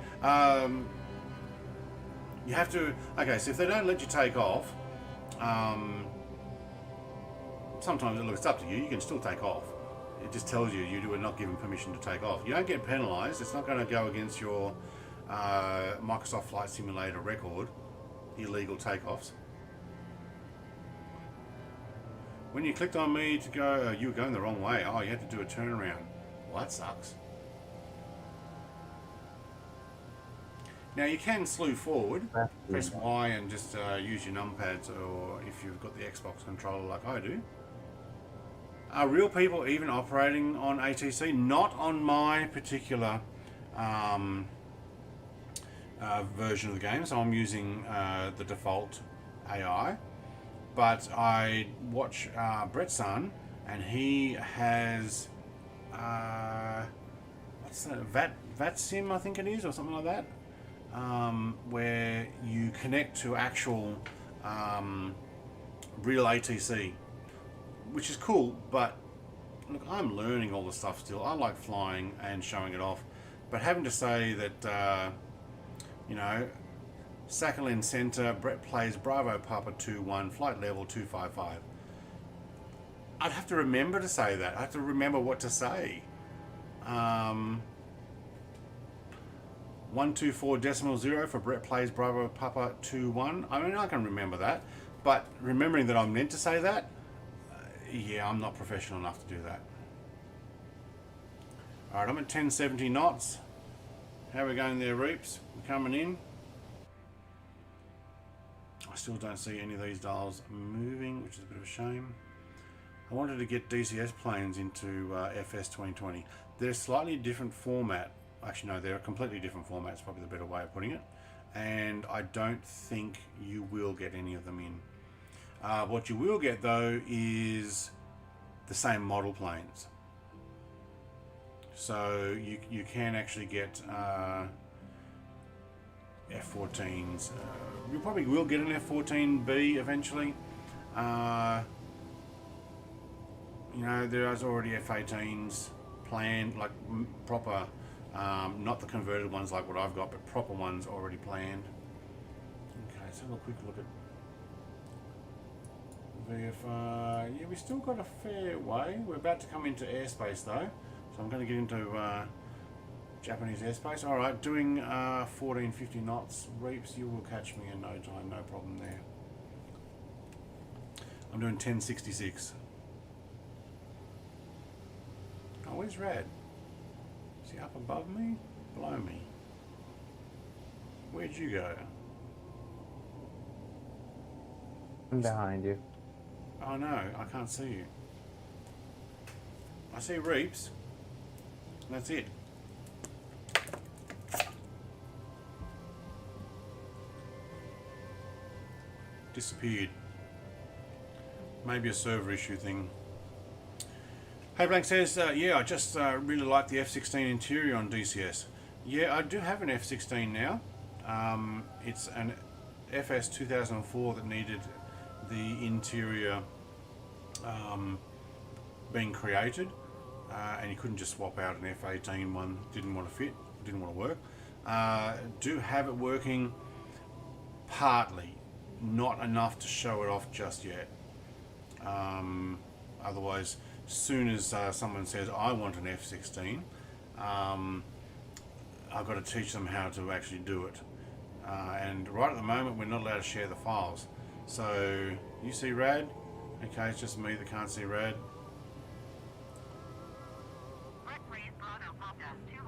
You have to... Okay, so if they don't let you take off, sometimes it's up to you. You can still take off. It just tells you you were not given permission to take off. You don't get penalised. It's not going to go against your Microsoft Flight Simulator record, illegal takeoffs. When you clicked on me to go, you were going the wrong way. Oh, you had to do a turnaround. Well, that sucks. Now you can slew forward, press Y and just use your numpads, or if you've got the Xbox controller like I do. Are real people even operating on ATC? Not on my particular version of the game, so I'm using the default AI. But I watch Brett's son, and he has what's that? VATSIM, I think it is, or something like that. Where you connect to actual real ATC, which is cool, but look, I'm learning all the stuff still. I like flying and showing it off, but having to say that, you know, Sakhalin Center, Brett plays Bravo Papa 2-1, flight level 255. I'd have to remember to say that. I have to remember what to say. 124.0 for Brett plays Bravo Papa 2-1. I mean, I can remember that, but remembering that I'm meant to say that, yeah, I'm not professional enough to do that. All right, I'm at 1070 knots. How are we going there, Reaps? We're coming in. I still don't see any of these dials moving, which is a bit of a shame. I wanted to get DCS planes into FS 2020. They're a slightly different format. Actually, no, they're a completely different format. It's probably the better way of putting it. And I don't think you will get any of them in. What you will get, though, is the same model planes. So you can actually get F-14s. You probably will get an F-14B eventually. You know, there's already F-18s planned, like proper, not the converted ones like what I've got, but proper ones already planned. Okay, let's have a quick look at VFR. Yeah, we still got a fair way. We're about to come into airspace though, so I'm going to get into Japanese airspace. All right, doing 1450 knots. Reaps, you will catch me in no time, no problem there. I'm doing 1066. Oh, where's Rad? Is he up above me? Below me? Where'd you go? I'm behind you. Oh no, I can't see you. I see Reaps. That's it. Disappeared. Maybe a server issue thing. Hey Blank says, yeah, I just really like the F16 interior on DCS. Yeah, I do have an F16 now. It's an FS 2004 that needed the interior being created, and you couldn't just swap out an F18 one. Didn't want to fit, didn't want to work. Do have it working partly, not enough to show it off just yet. Otherwise, as soon as someone says I want an F16, I've got to teach them how to actually do it. And right at the moment, we're not allowed to share the files. So you see Rad? Okay, it's just me that can't see Rad.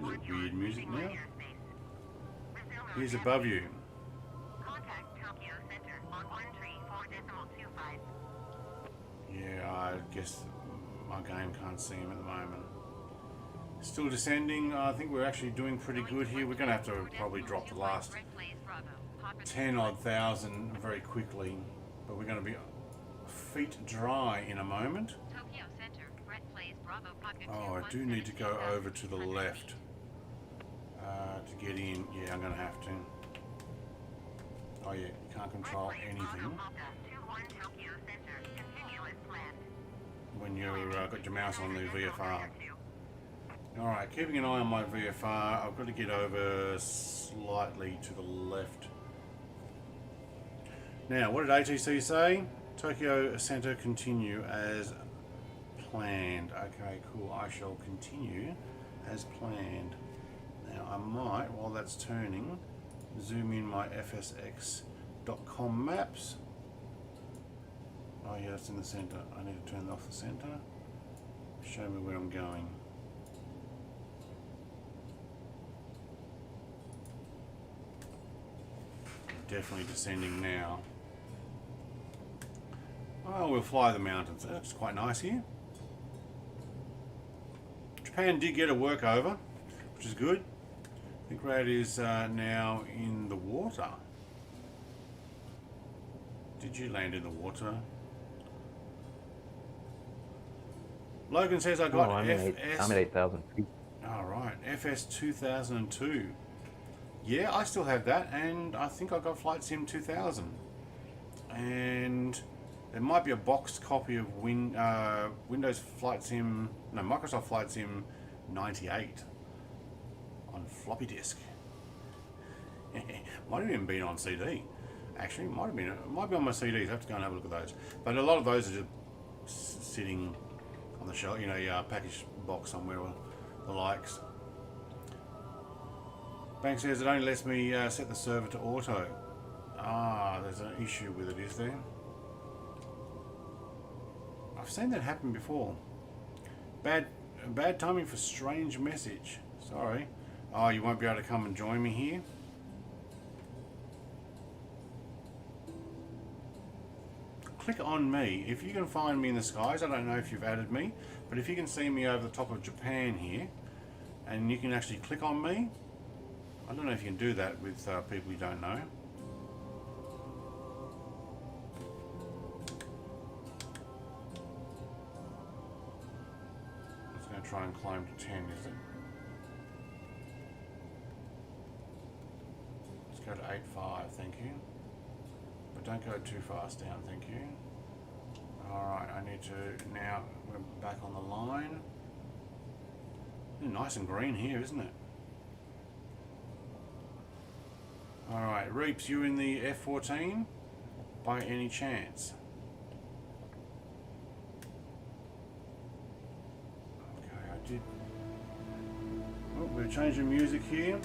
Is it weird music now? He's above you. Yeah, I guess my game can't see him at the moment. Still descending. I think we're actually doing pretty good here. We're going to have to probably drop the last 10 odd thousand very quickly, but we're going to be feet dry in a moment. Oh, I do need to go over to the left to get in. Yeah, I'm going to have to. Oh yeah, you can't control anything when you've got your mouse on the VFR. Alright, keeping an eye on my VFR, I've got to get over slightly to the left. Now, what did ATC say? Tokyo Center continue as planned. Okay, cool. I shall continue as planned. Now, I might, while that's turning, zoom in my fsx.com maps. Oh yeah, it's in the center. I need to turn off the center. Show me where I'm going. Definitely descending now. Oh, we'll fly the mountains. That's quite nice here. Japan did get a workover, which is good. I think Rad is now in the water. Did you land in the water? Logan says I got I'm at 8,000 feet. Alright, FS 2002. Yeah, I still have that, and I think I got Flight Sim 2000. And there might be a boxed copy of Windows Flight Sim, no, Microsoft Flight Sim 98 on floppy disk. Might have even been on CD. Actually, might be on my CDs. I have to go and have a look at those. But a lot of those are just sitting on the shelf, you know, your package box somewhere or the likes. Bank says it only lets me set the server to auto. Ah, there's an issue with it, is there? I've seen that happen before. Bad timing for strange message. Sorry. Oh, you won't be able to come and join me here? Click on me. If you can find me in the skies, I don't know if you've added me, but if you can see me over the top of Japan here, and you can actually click on me, I don't know if you can do that with people you don't know. It's going to try and climb to 10, is it? Let's go to 8.5, thank you. But don't go too fast down, thank you. Alright, I need to, now we're back on the line. Nice and green here, isn't it? Alright, Reeps, you in the F14 by any chance? Okay, I did. Oh, we're changing music here.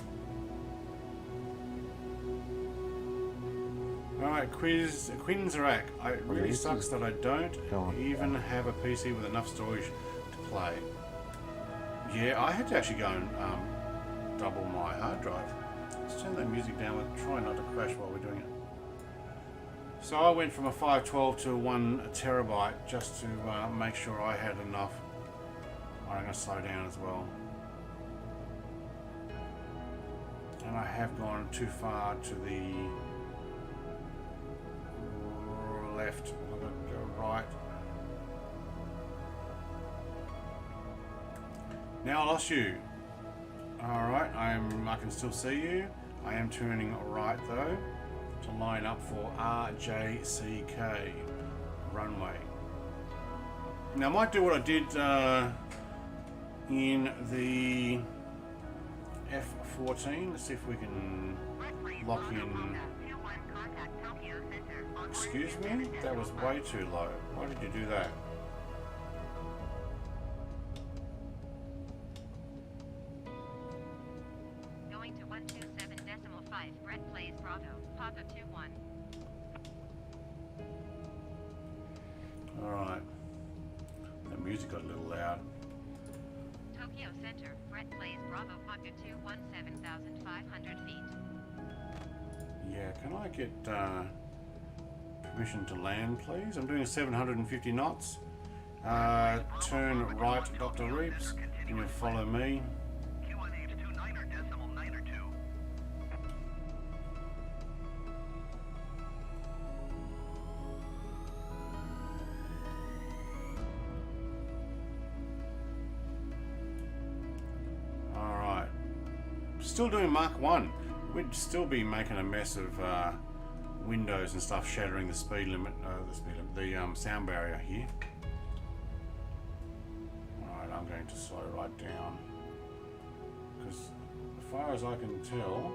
Alright, Quinzarak. It really sucks that I don't even have a PC with enough storage to play. Yeah, I had to actually go and double my hard drive. Let's turn that music down. We'll try not to crash while we're doing it. So I went from a 512 to 1 terabyte just to make sure I had enough. I'm going to slow down as well. And I have gone too far to the left. I've got to go right. Now I lost you. Alright, I can still see you. I am turning right though to line up for RJCK runway. Now I might do what I did in the F14. Let's see if we can lock in. Excuse me? That was way too low. Why did you do that? Going to 127.5. Brett plays Bravo. Papa 21. Alright. That music got a little loud. Tokyo Center. Brett plays Bravo. Papa 21. 7,500 feet. Yeah, can I get permission to land, please? I'm doing 750 knots. Turn right, Dr. Reeps. Can you follow me? Alright. Still doing Mark 1. We'd still be making a mess of windows and stuff, shattering the speed limit, the sound barrier here. Alright, I'm going to slow right down because as far as I can tell,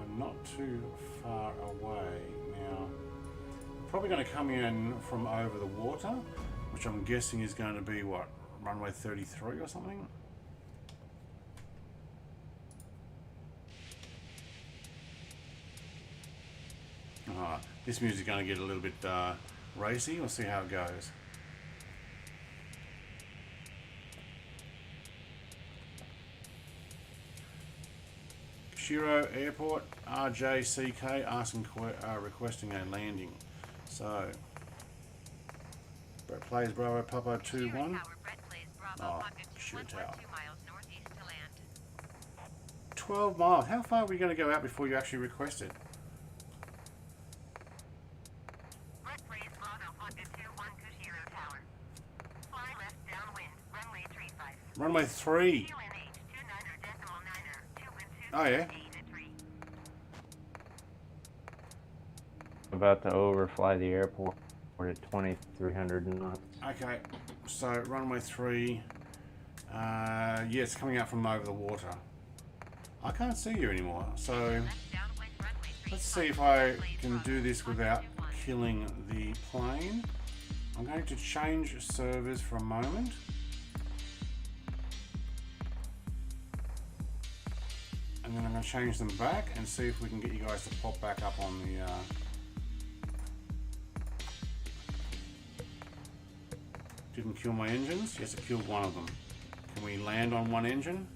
I'm not too far away. Now, I'm probably going to come in from over the water, which I'm guessing is going to be what, runway 33 or something? This music is going to get a little bit racy. We'll see how it goes. Kushiro Airport, RJCK requesting a landing. So, Brett plays Bravo Papa 2-1. Oh, Kushiro Tower. 12 miles. How far are we going to go out before you actually request it? Runway 3. Oh yeah. About to overfly the airport. We're at 2,300 knots. Okay, so runway 3. Yeah, it's coming out from over the water. I can't see you anymore, so let's see if I can do this without killing the plane. I'm going to change servers for a moment. And then I'm going to change them back and see if we can get you guys to pop back up on the didn't kill my engines? Yes, it killed one of them. Can we land on one engine?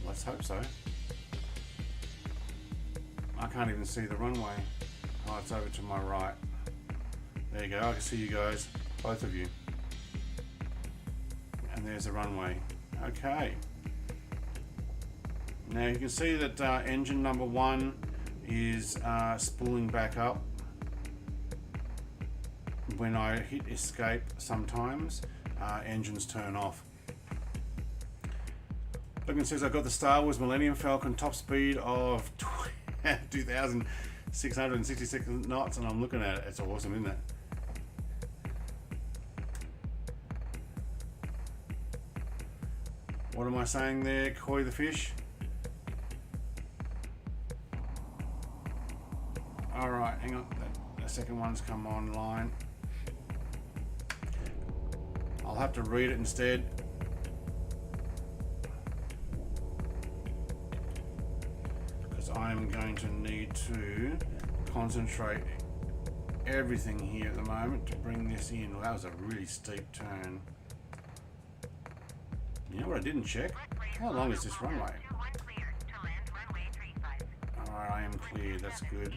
Let's hope so. I can't even see the runway. Oh, it's over to my right. There you go, I can see you guys, both of you. And there's the runway. Okay. Now you can see that engine number 1 is spooling back up. When I hit escape sometimes, engines turn off. Look, it says I've got the Star Wars Millennium Falcon top speed of 2,666 knots and I'm looking at it. It's awesome, isn't it? What am I saying there, Koi the fish? Alright, hang on. The second one's come online. I'll have to read it instead. Because I'm going to need to concentrate everything here at the moment to bring this in. Well, that was a really steep turn. You know what I didn't check? How long is this runway? Alright, I am cleared, that's good.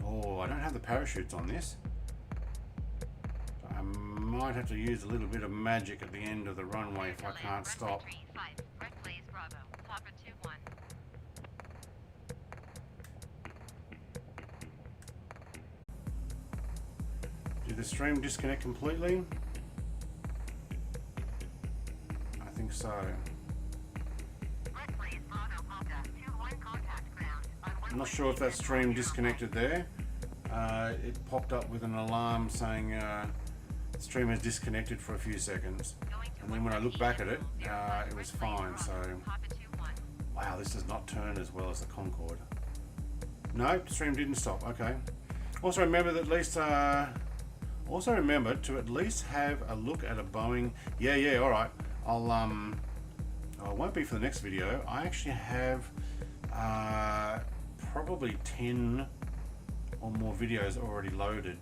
Oh, I don't have the parachutes on this. So I might have to use a little bit of magic at the end of the runway if I can't stop. Did the stream disconnect completely? I think so. I'm not sure if that stream disconnected there. It popped up with an alarm saying the stream has disconnected for a few seconds. And then when I looked back at it, it was fine. So, wow, this does not turn as well as the Concorde. No, the stream didn't stop. Okay. Also remember that at least, also remember to at least have a look at a Boeing. Yeah, all right. I'll it won't be for the next video. I actually have probably 10 or more videos already loaded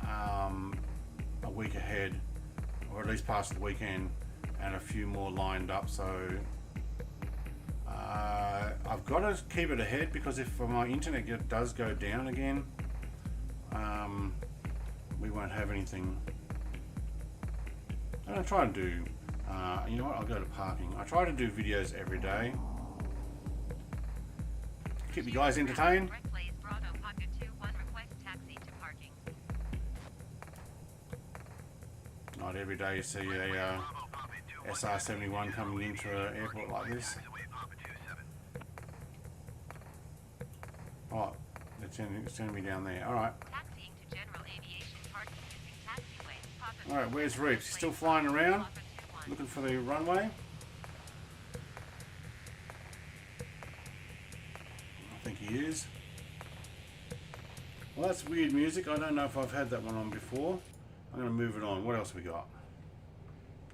a week ahead, or at least past the weekend, and a few more lined up. So I've got to keep it ahead, because if my internet does go down again, we won't have anything. I'm gonna try and do, you know what, I'll go to parking. I try to do videos every day. Keep you guys entertained. Not every day you see a SR-71 coming into an airport like this. Oh, it's going to be down there. Alright. Alright, where's Reeves? He's still flying around, looking for the runway. I think he is. Well, that's weird music. I don't know if I've had that one on before. I'm going to move it on. What else we got?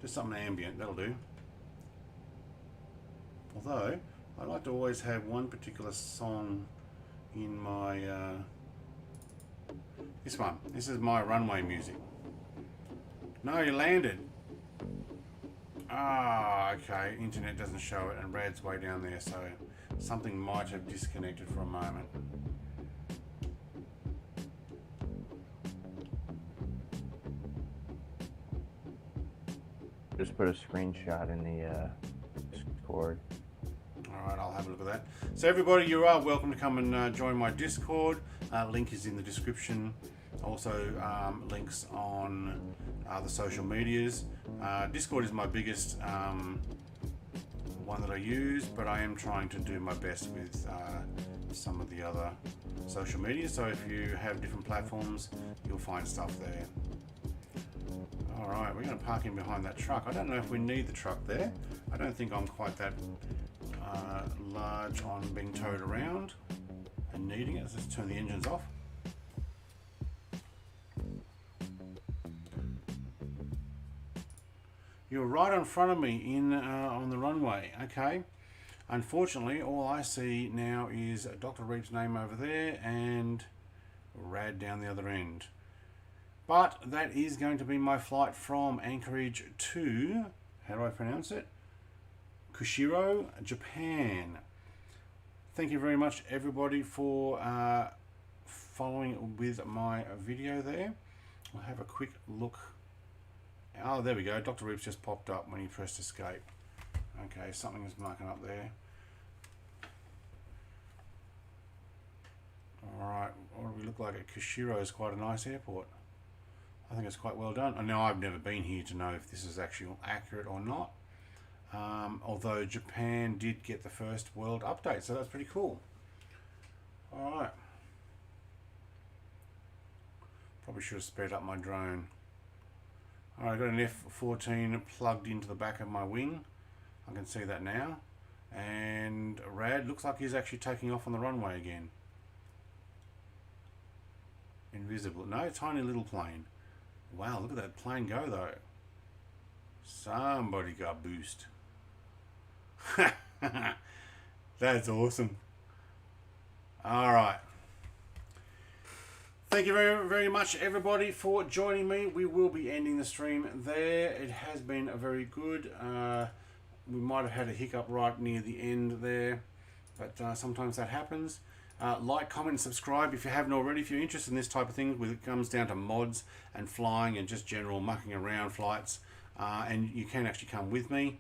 Just something ambient, that'll do. Although, I like to always have one particular song in my... this one. This is my runway music. No, you landed. Ah, okay. Internet doesn't show it, and Rad's way down there, so something might have disconnected for a moment. Just put a screenshot in the Discord. Alright, I'll have a look at that. So everybody, you are welcome to come and join my Discord. Link is in the description. Also links on the social medias. Discord is my biggest one that I use, but I am trying to do my best with some of the other social media. So if you have different platforms, you'll find stuff there. Alright, we're going to park in behind that truck. I don't know if we need the truck there. I don't think I'm quite that large on being towed around and needing it. Let's just turn the engines off. You're right in front of me in on the runway. Okay. Unfortunately, all I see now is Dr. Reep's name over there and Rad down the other end. But that is going to be my flight from Anchorage to, how do I pronounce it? Kushiro, Japan. Thank you very much, everybody, for following with my video there. I'll have a quick look. Oh, there we go. Dr. Reeves just popped up when he pressed escape. Okay, something is marking up there. Alright, what do we look like at Kushiro? Is quite a nice airport. I think it's quite well done. I know I've never been here to know if this is actually accurate or not. Although Japan did get the first world update, so that's pretty cool. Alright. Probably should have sped up my drone. Alright, I've got an F-14 plugged into the back of my wing. I can see that now. And Rad looks like he's actually taking off on the runway again. Invisible. No, tiny little plane. Wow, look at that plane go though. Somebody got boost. That's awesome. Alright. Thank you very, very much, everybody, for joining me. We will be ending the stream there. It has been a very good. We might have had a hiccup right near the end there, but sometimes that happens. Like, comment, and subscribe if you haven't already. If you're interested in this type of thing, when it comes down to mods and flying and just general mucking around flights, and you can actually come with me.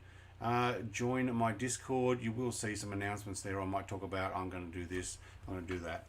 Join my Discord. You will see some announcements there. I might talk about, I'm going to do this, I'm going to do that.